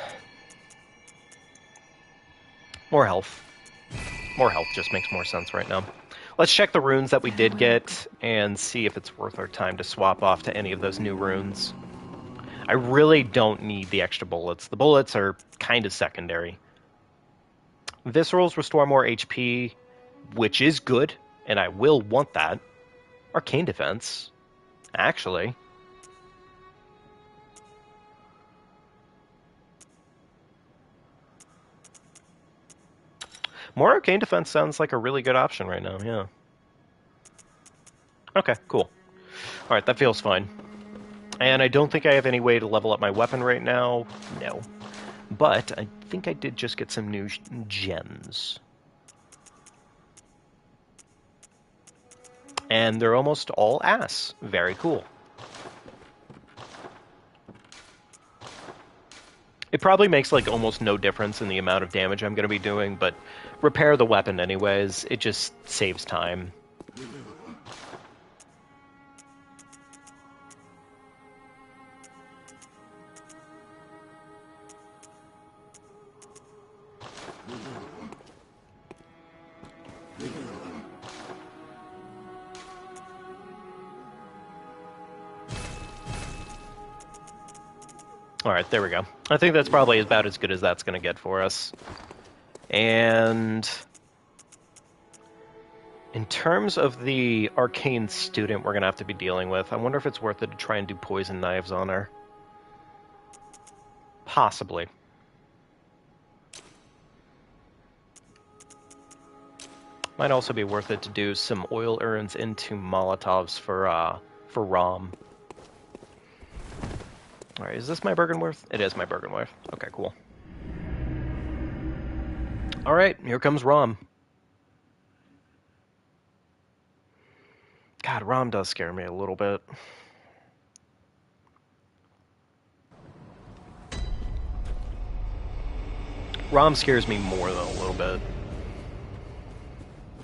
More health. More health just makes more sense right now. Let's check the runes that we did get, and see if it's worth our time to swap off to any of those new runes. I really don't need the extra bullets. The bullets are kind of secondary. Viscerals restore more HP, which is good, and I will want that. Arcane defense, actually. More arcane defense sounds like a really good option right now, yeah. Okay, cool. Alright, that feels fine. And I don't think I have any way to level up my weapon right now. No. But I think I did just get some new gems. And they're almost all ass. Very cool. It probably makes like almost no difference in the amount of damage I'm going to be doing, but repair the weapon anyways. It just saves time. Alright, there we go. I think that's probably about as good as that's going to get for us. And in terms of the arcane student we're going to have to be dealing with, I wonder if it's worth it to try and do poison knives on her. Possibly. Might also be worth it to do some oil urns into Molotovs for Rom. Alright, is this my Bergenworth? It is my Bergenworth. Okay, cool. Alright, here comes Rom. God, Rom does scare me a little bit. Rom scares me more than a little bit.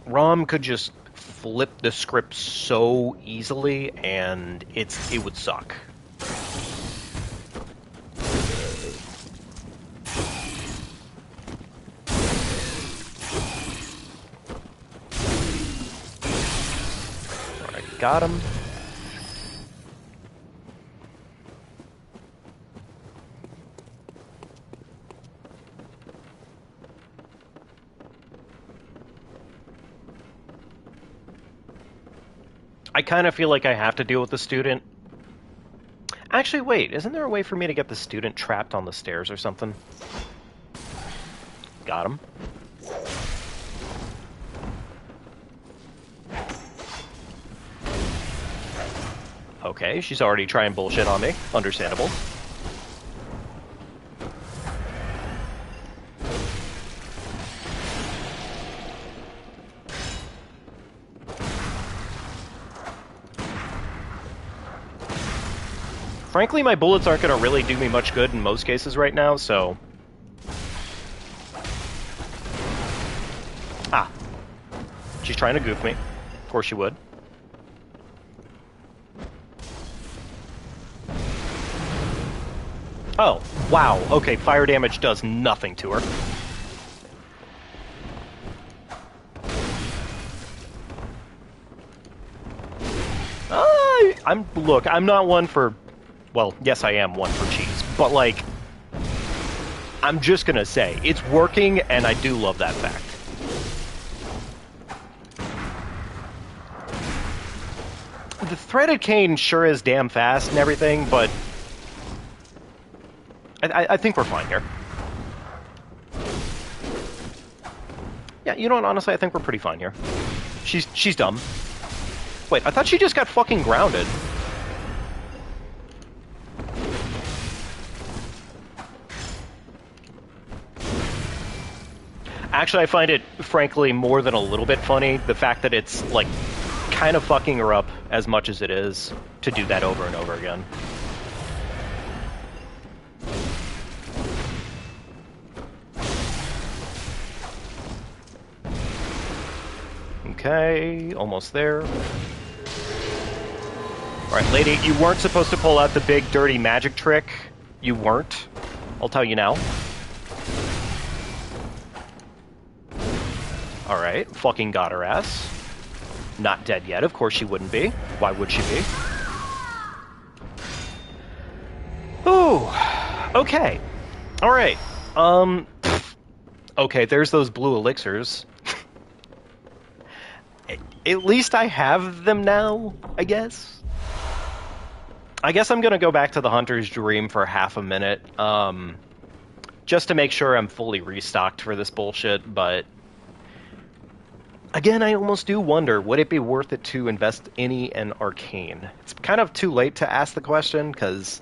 Rom could just flip the script so easily, and it would suck. Alright, got him. I kind of feel like I have to deal with the student. Actually, wait, isn't there a way for me to get the student trapped on the stairs or something? Got him. Okay, she's already trying bullshit on me. Understandable. Frankly, my bullets aren't going to really do me much good in most cases right now, so... Ah. She's trying to goof me. Of course she would. Oh, wow. Okay, fire damage does nothing to her. Look, I'm not one for... Well, yes, I am one for cheese, but, like, I'm just gonna say, it's working, and I do love that fact. The threaded cane sure is damn fast and everything, but I think we're fine here. Yeah, you know what, honestly, I think we're pretty fine here. She's dumb. Wait, I thought she just got fucking grounded. Actually, I find it, frankly, more than a little bit funny, the fact that it's, like, kind of fucking her up as much as it is to do that over and over again. Okay, almost there. Alright, lady, you weren't supposed to pull out the big, dirty magic trick. You weren't. I'll tell you now. Alright, fucking got her ass. Not dead yet, of course she wouldn't be. Why would she be? Ooh, okay. Alright, okay, there's those blue elixirs. At least I have them now, I guess. I guess I'm gonna go back to the Hunter's Dream for half a minute, just to make sure I'm fully restocked for this bullshit, but... Again, I almost do wonder, would it be worth it to invest any in Arcane? It's kind of too late to ask the question, because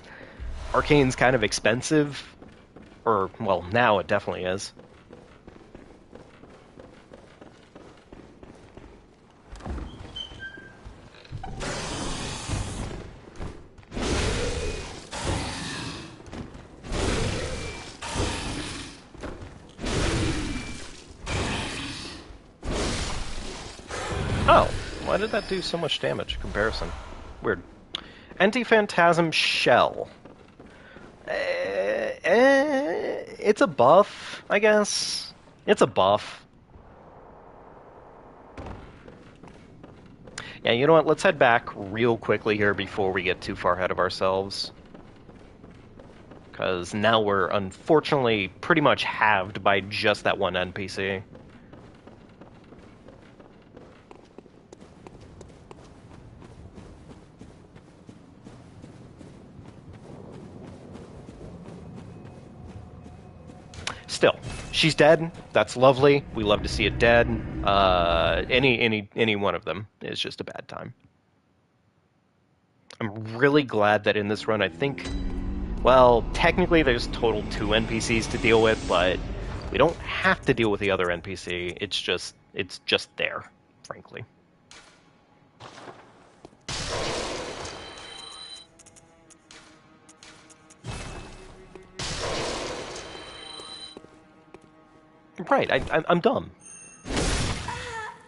Arcane's kind of expensive. Or, well, now it definitely is. Oh, why did that do so much damage in comparison? Weird. Anti-Phantasm Shell. It's a buff, I guess. It's a buff. Yeah, you know what? Let's head back real quickly here before we get too far ahead of ourselves. Because now we're unfortunately pretty much halved by just that one NPC. Still, she's dead. That's lovely. We love to see it dead. Any one of them is just a bad time. I'm really glad that in this run, I think, well, technically there's total 2 NPCs to deal with, but we don't have to deal with the other NPC. It's just there, frankly. Right, I'm dumb.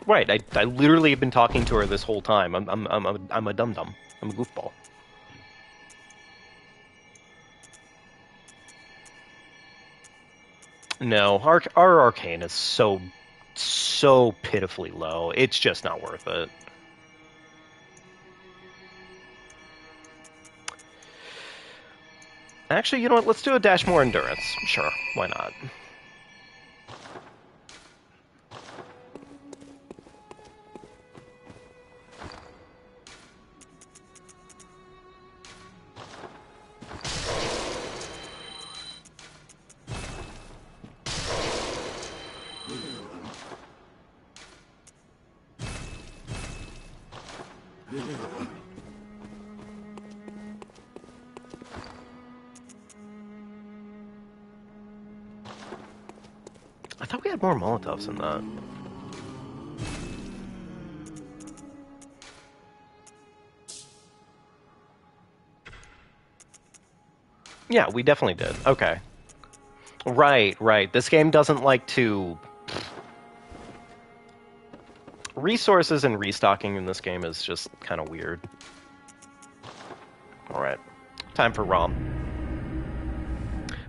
Right, I literally have been talking to her this whole time. I'm a dum-dum. I'm a goofball. No, our Arcane is so pitifully low. It's just not worth it. Actually, you know what? Let's do a dash more endurance. Sure, why not? I thought we had more Molotovs than that. Yeah, we definitely did. Okay. Right, right. This game doesn't like to... Resources and restocking in this game is just kind of weird. Alright. Time for ROM.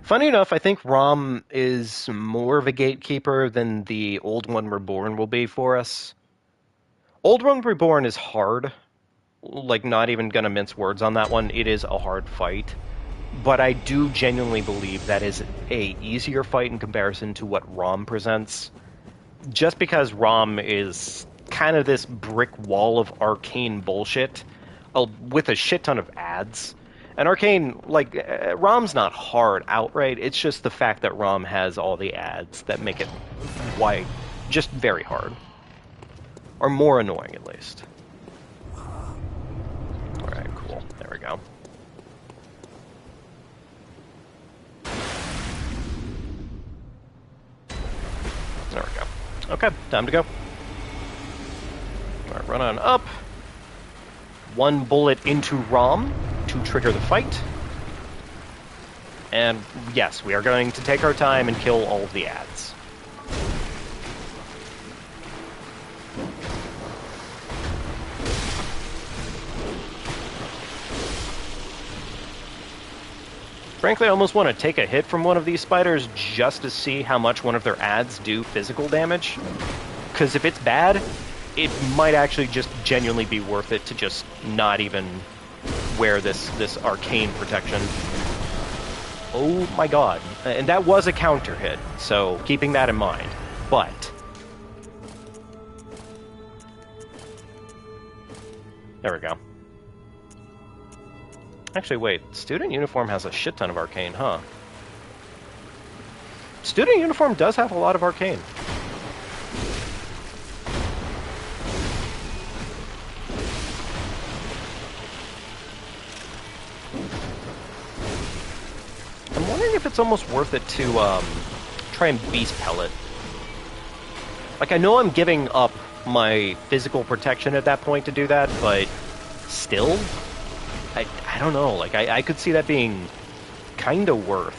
Funny enough, I think ROM is more of a gatekeeper than the Old One Reborn will be for us. Old One Reborn is hard. Like, not even gonna mince words on that one. It is a hard fight. But I do genuinely believe that is a easier fight in comparison to what ROM presents. Just because ROM is kind of this brick wall of arcane bullshit with a shit ton of ads. And arcane, like, ROM's not hard outright, it's just the fact that ROM has all the ads that make it just very hard. Or more annoying, at least. Alright, cool. There we go. There we go. Okay, time to go. Alright, run on up. One bullet into ROM to trigger the fight. And yes, we are going to take our time and kill all of the ads. Frankly, I almost want to take a hit from one of these spiders just to see how much one of their ads do physical damage. Because if it's bad, it might actually just genuinely be worth it to just not even wear this arcane protection. Oh my god. And that was a counter hit, so keeping that in mind. But... there we go. Actually, wait. Student Uniform has a shit ton of arcane, huh? Student Uniform does have a lot of arcane. I'm wondering if it's almost worth it to try and Beast Pellet. Like, I know I'm giving up my physical protection at that point to do that, but still? I don't know, like, I could see that being kinda worth.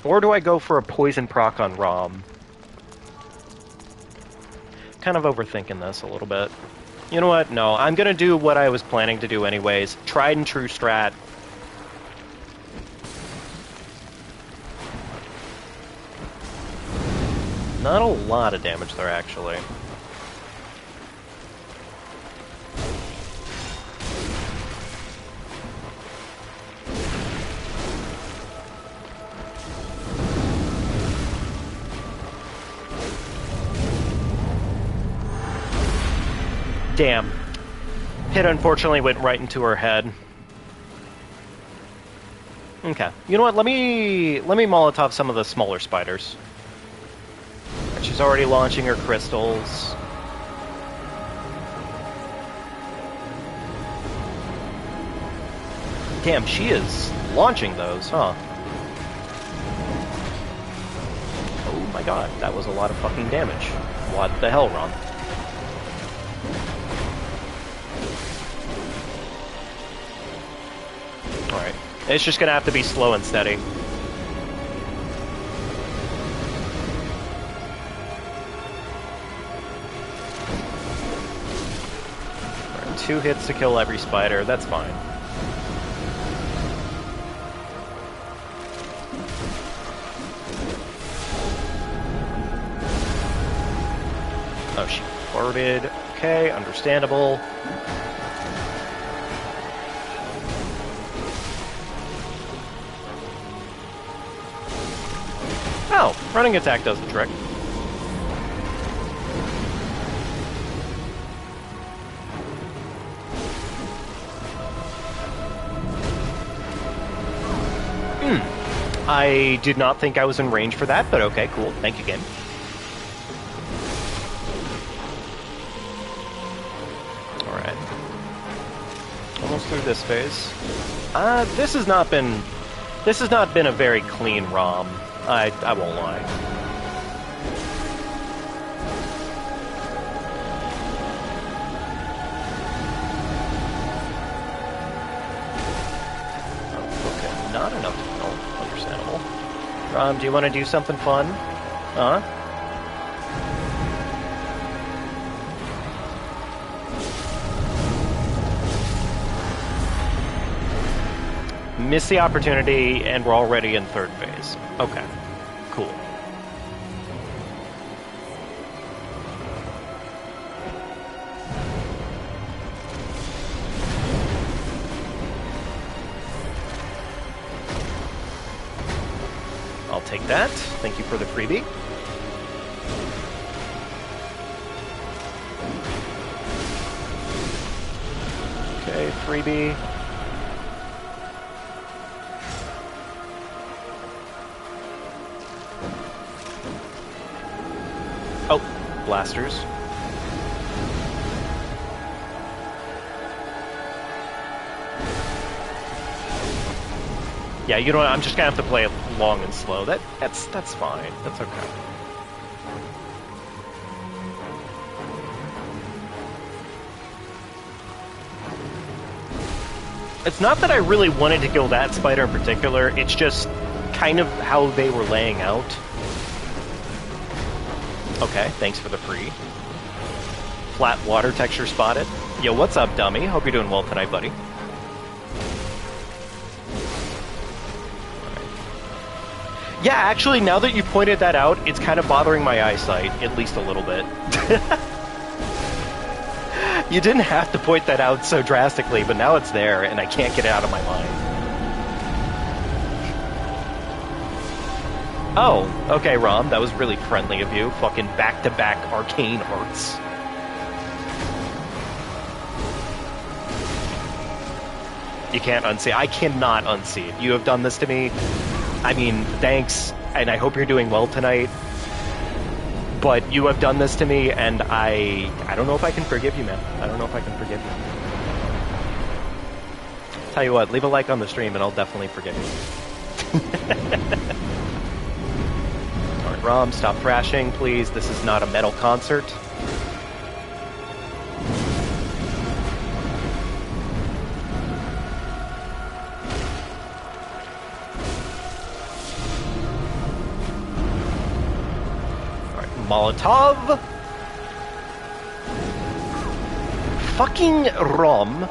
Or do I go for a poison proc on ROM? Kind of overthinking this a little bit. You know what? No, I'm gonna do what I was planning to do anyways. Tried and true strat. Not a lot of damage there, actually. Damn. Hit unfortunately went right into her head. Okay. You know what? Let me Molotov some of the smaller spiders. She's already launching her crystals. Damn, she is launching those, huh? Oh my god, that was a lot of fucking damage. What the hell, Ron? Alright. It's just gonna have to be slow and steady. Alright, 2 hits to kill every spider, that's fine. Oh, she farted. Okay, understandable. Oh, running attack does the trick. I did not think I was in range for that, but okay, cool. Thank you, game. Alright. Almost through this phase. This has not been a very clean ROM. I won't lie. Okay, not enough. Oh, understandable. ROM, do you want to do something fun? Huh? Missed the opportunity, and we're already in third phase. Okay, cool. I'll take that. Thank you for the freebie. Okay, freebie. Oh, blasters. Yeah, you know what? I'm just gonna have to play it long and slow. That's fine. That's okay. It's not that I really wanted to kill that spider in particular. It's just kind of how they were laying out. Okay, thanks for the free. Flat water texture spotted. Yo, what's up, dummy? Hope you're doing well tonight, buddy. Yeah, actually, now that you pointed that out, it's kind of bothering my eyesight, at least a little bit. You didn't have to point that out so drastically, but now it's there, and I can't get it out of my mind. Oh, okay, Rom, that was really friendly of you. Fucking back-to-back arcane arts. You can't unsee it. I cannot unsee it. You have done this to me. I mean, thanks, and I hope you're doing well tonight. But you have done this to me, and I don't know if I can forgive you, man. I don't know if I can forgive you. Tell you what, leave a like on the stream, and I'll definitely forgive you. Alright, Rom, stop thrashing, please. This is not a metal concert. Molotov. Fucking Rom.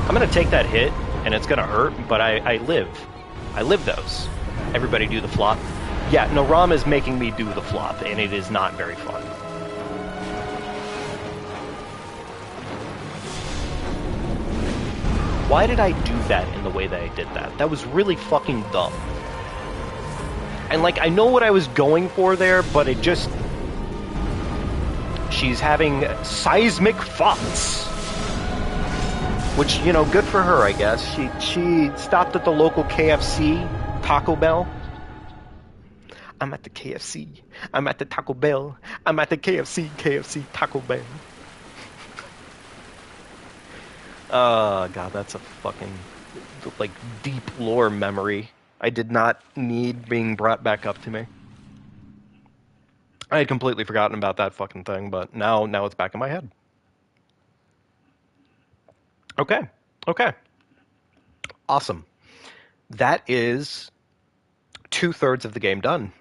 I'm gonna take that hit, and it's gonna hurt, but I live. I live those. Everybody do the flop. Yeah, no, Rom is making me do the flop, and it is not very fun. Why did I do that in the way that I did that? That was really fucking dumb. And, like, I know what I was going for there, but it just... She's having seismic thoughts. Which, you know, good for her, I guess. She stopped at the local KFC, Taco Bell. I'm at the KFC. I'm at the Taco Bell. I'm at the KFC, Taco Bell. Oh, God, that's a fucking, like, deep lore memory. I did not need being brought back up to me. I had completely forgotten about that fucking thing, but now it's back in my head. Okay. Okay. Awesome. That is 2/3 of the game done.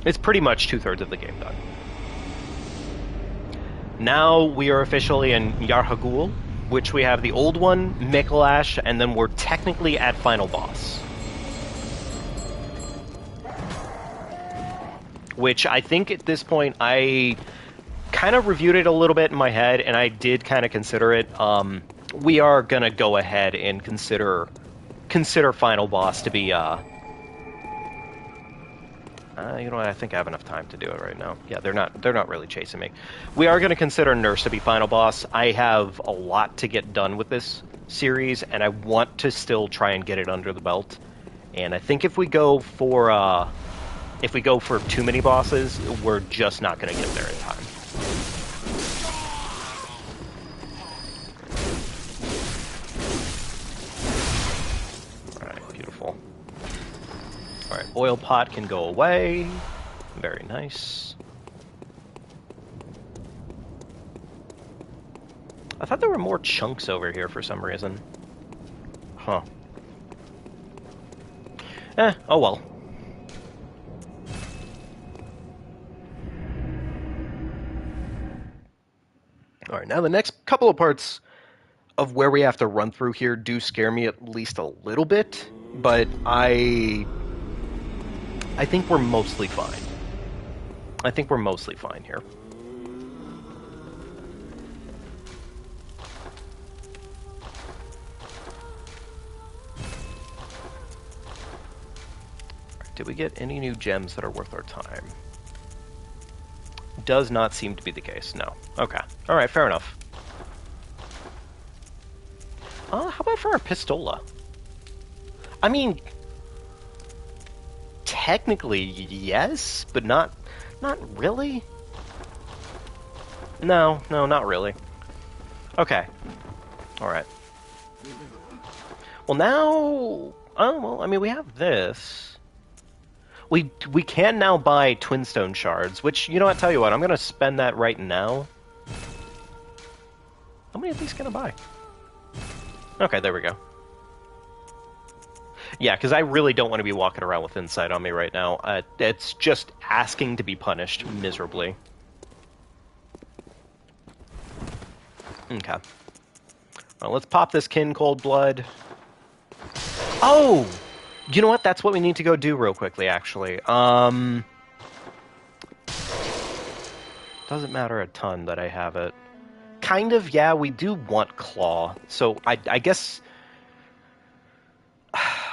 It's pretty much 2/3 of the game done. Now we are officially in Yarhagul, which we have the old one, Mikolash, and then we're technically at final boss. Which I think at this point I kind of reviewed it a little bit in my head, and I did kind of consider it. We are gonna go ahead and consider final boss to be You know what? I think I have enough time to do it right now. Yeah, they're not really chasing me. We are going to consider Nurse to be final boss. I have a lot to get done with this series, and I want to still try and get it under the belt. And I think if we go for too many bosses, we're just not going to get there in time. Alright, beautiful. Alright, oil pot can go away. Very nice. I thought there were more chunks over here for some reason. Huh. Oh well. Alright, now the next couple of parts of where we have to run through here do scare me at least a little bit, but I think we're mostly fine. I think we're mostly fine here. Did we get any new gems that are worth our time? Does not seem to be the case, no. Okay. Alright, fair enough. How about for our pistola? I mean, technically, yes, but not really? No, not really. Okay. Alright. Well, now... Oh, well, I mean, we have this. We can now buy Twinstone shards, which, you know what, tell you what, I'm going to spend that right now. How many of these can I buy? Okay, there we go. Yeah, because I really don't want to be walking around with insight on me right now. It's just asking to be punished miserably. Okay. Well, let's pop this kin cold blood. Oh! You know what? That's what we need to go do real quickly, actually. Doesn't matter a ton that I have it. Kind of, yeah, we do want Claw. So I guess...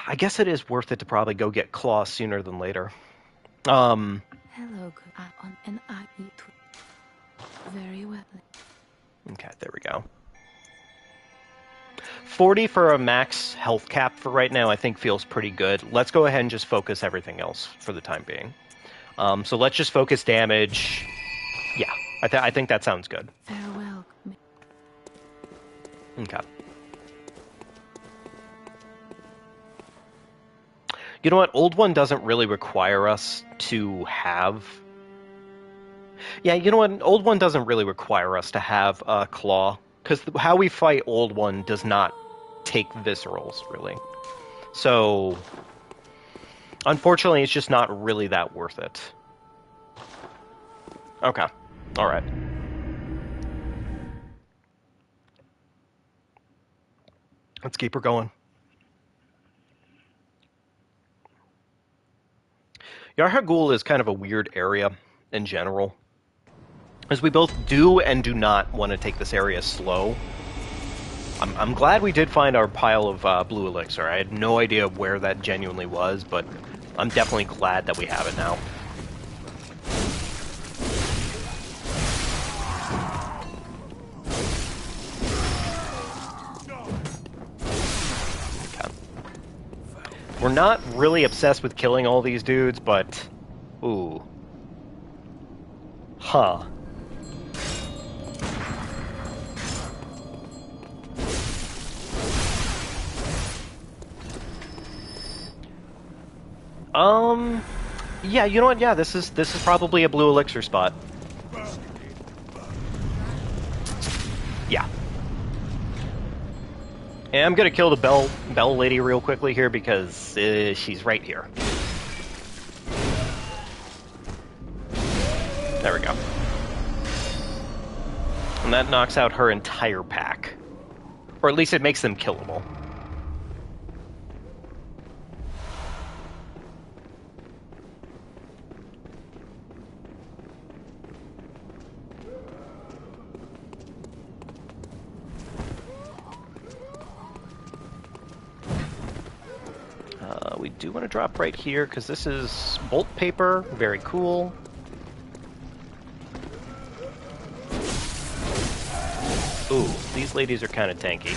I guess it is worth it to probably go get Claw sooner than later. Hello, good. I on and I eat very well. Okay, there we go. 40 for a max health cap for right now, I think feels pretty good. Let's go ahead and just focus everything else for the time being. So let's just focus damage. Yeah, I think that sounds good. Farewell. Okay. You know what? Old One doesn't really require us to have... Yeah, you know what? Old One doesn't really require us to have a Claw. Because how we fight Old One does not take viscerals, really. So, unfortunately, it's just not really that worth it. Okay. Alright. Let's keep her going. Yarhagul is kind of a weird area in general, as we both do and do not want to take this area slow. I'm glad we did find our pile of blue elixir. I had no idea where that genuinely was, but I'm definitely glad that we have it now. We're not really obsessed with killing all these dudes, but... Ooh. Huh. Yeah, you know what? Yeah, this is probably a blue elixir spot. Yeah. And I'm gonna kill the bell lady real quickly here because she's right here. There we go. And that knocks out her entire pack. Or at least it makes them killable. We do want to drop right here, because this is bolt paper. Very cool. Ooh, these ladies are kind of tanky.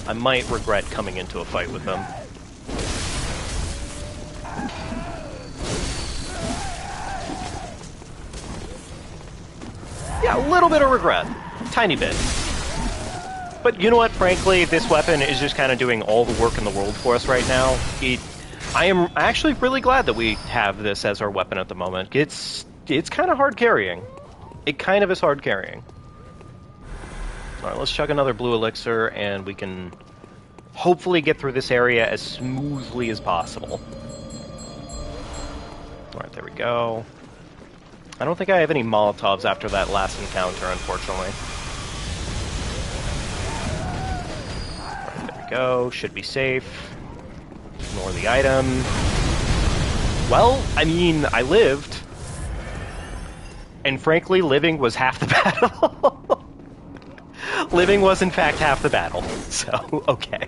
I might regret coming into a fight with them. Yeah, a little bit of regret. Tiny bit. But you know what, frankly, this weapon is just kind of doing all the work in the world for us right now. I am actually really glad that we have this as our weapon at the moment. It's kind of hard carrying. It kind of is hard carrying. Alright, let's chug another blue elixir, and we can hopefully get through this area as smoothly as possible. Alright, there we go. I don't think I have any Molotovs after that last encounter, unfortunately. Alright, there we go. Should be safe. Ignore the item. Well, I mean, I lived. And frankly, living was half the battle. Living was, in fact, half the battle. So, okay.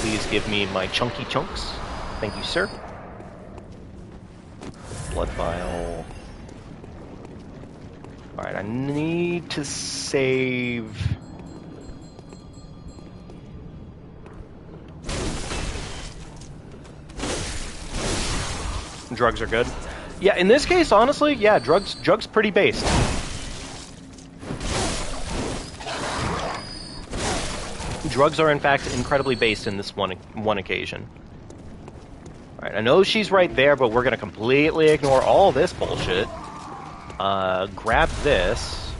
Please give me my chunky chunks. Thank you, sir. Blood vial. Alright, I need to save... Drugs are good. Yeah, in this case, honestly, yeah, drugs pretty based. Drugs are, in fact, incredibly based in this one occasion. Alright, I know she's right there, but we're gonna completely ignore all this bullshit. Grab this.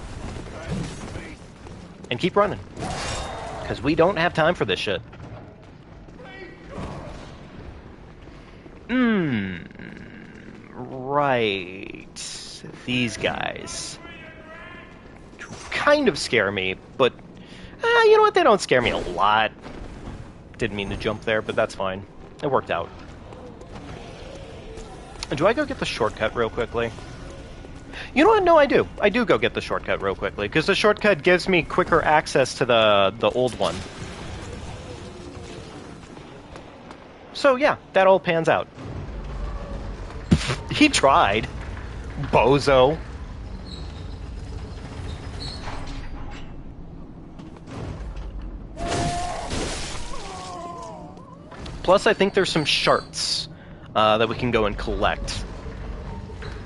And keep running. Because we don't have time for this shit. Right. These guys. Kind of scare me, but... you know what? They don't scare me a lot. Didn't mean to jump there, but that's fine. It worked out. Do I go get the shortcut real quickly? You know what? No, I do. I do go get the shortcut real quickly, because the shortcut gives me quicker access to the old one. So yeah, that all pans out. He tried. Bozo. Plus, I think there's some shards that we can go and collect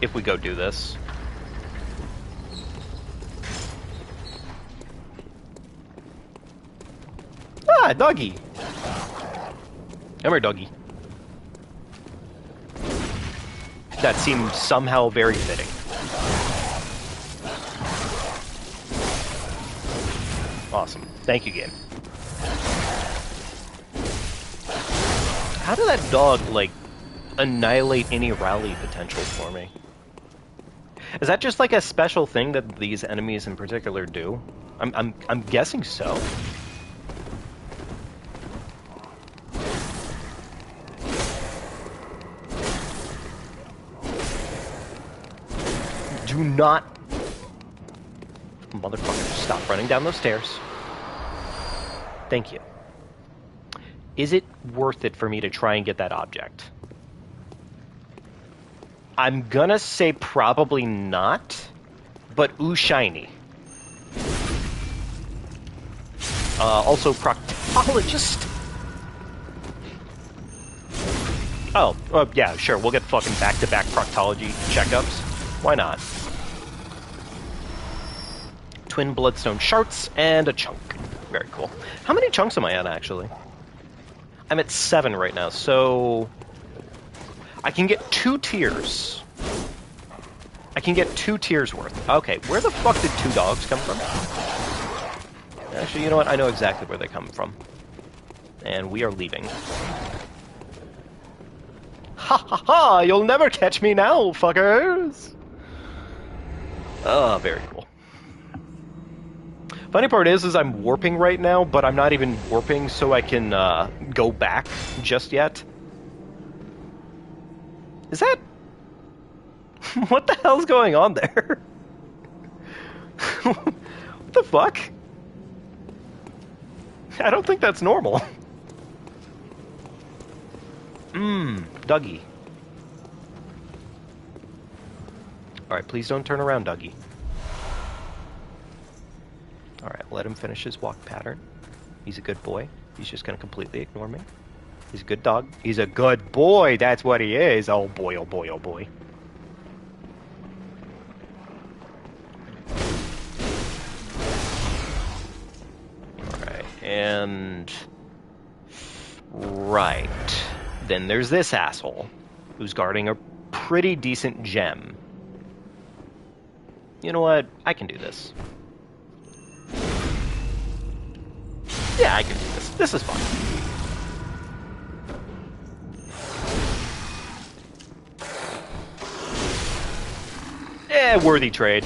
if we go do this. Ah, doggy. Come here, doggy. That seems somehow very fitting. Awesome. Thank you, game. How did that dog, like, annihilate any rally potential for me? Is that just like a special thing that these enemies in particular do? I'm guessing so. Do not... Motherfucker, stop running down those stairs. Thank you. Is it worth it for me to try and get that object? I'm gonna say probably not, but ooh, shiny. Also, proctologist. Oh, yeah, sure, we'll get fucking back-to-back proctology checkups. Why not? Twin bloodstone shards and a chunk. Very cool. How many chunks am I at, actually? I'm at 7 right now, so... I can get 2 tiers. I can get 2 tiers worth. Okay, where the fuck did 2 dogs come from? Actually, you know what? I know exactly where they come from. And we are leaving. Ha ha ha! You'll never catch me now, fuckers! Oh, very cool. Funny part is I'm warping right now, but I'm not even warping so I can go back just yet. Is that... What the hell's going on there? What the fuck? I don't think that's normal. Dougie. Alright, please don't turn around, Dougie. Alright, let him finish his walk pattern. He's a good boy. He's just gonna completely ignore me. He's a good dog. He's a good boy, that's what he is. Oh boy, oh boy, oh boy. Alright, and... Right. Then there's this asshole, who's guarding a pretty decent gem. You know what? I can do this. Yeah, I can do this. This is fun. Worthy trade.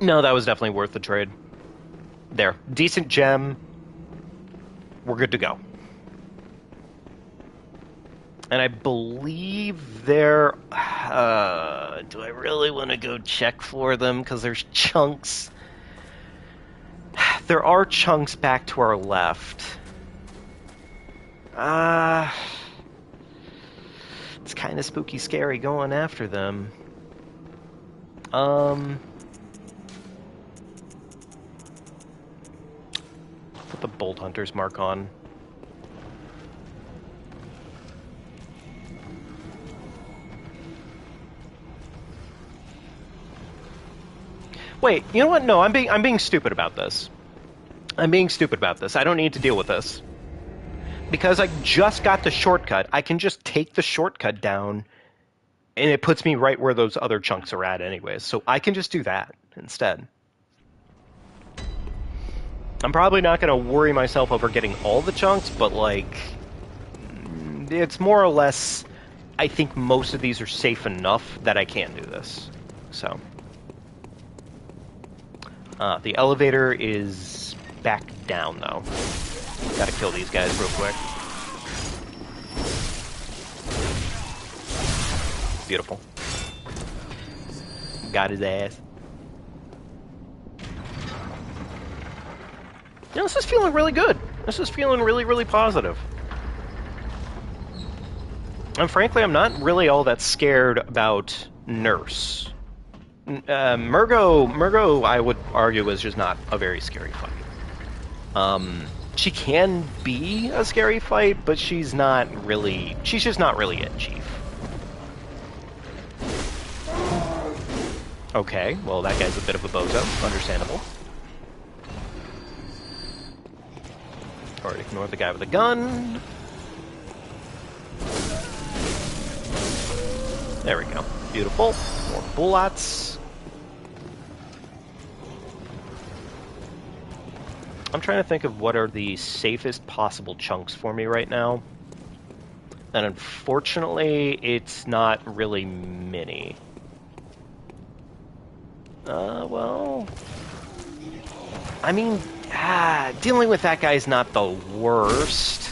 No, that was definitely worth the trade. There. Decent gem. We're good to go. And I believe there... do I really want to go check for them? Because there's chunks. There are chunks back to our left. It's kind of spooky scary going after them. Put the Bolt Hunter's mark on. Wait, you know what? No, I'm being stupid about this. I'm being stupid about this. I don't need to deal with this. Because I just got the shortcut, I can just take the shortcut down, and it puts me right where those other chunks are at anyways. So I can just do that instead. I'm probably not going to worry myself over getting all the chunks, but, like, it's more or less, I think most of these are safe enough that I can do this. So. The elevator is back down, though. Gotta kill these guys real quick. Beautiful. Got his ass. You know, this is feeling really good. This is feeling really, really positive. And frankly, I'm not really all that scared about Nurse. Murgo, I would argue, is just not a very scary fight. She can be a scary fight, but she's just not really it, Chief. Okay, well that guy's a bit of a bozo, understandable. Alright, ignore the guy with the gun. There we go. Beautiful. More bullets. I'm trying to think of what are the safest possible chunks for me right now. And unfortunately, it's not really many. Well... I mean, dealing with that guy is not the worst.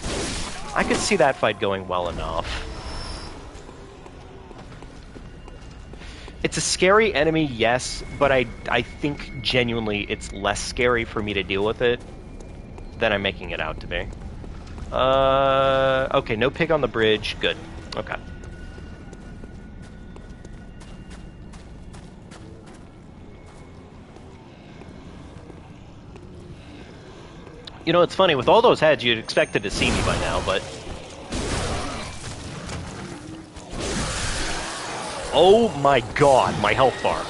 I could see that fight going well enough. It's a scary enemy, yes, but I think genuinely it's less scary for me to deal with it than I'm making it out to be. Okay, no pig on the bridge. Good. Okay. You know, it's funny, with all those heads, you'd expected to see me by now, but... Oh my god, my health bar.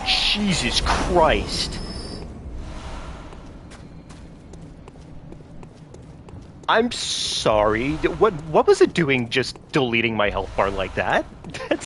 Jesus Christ. I'm sorry. What was it doing just deleting my health bar like that? That's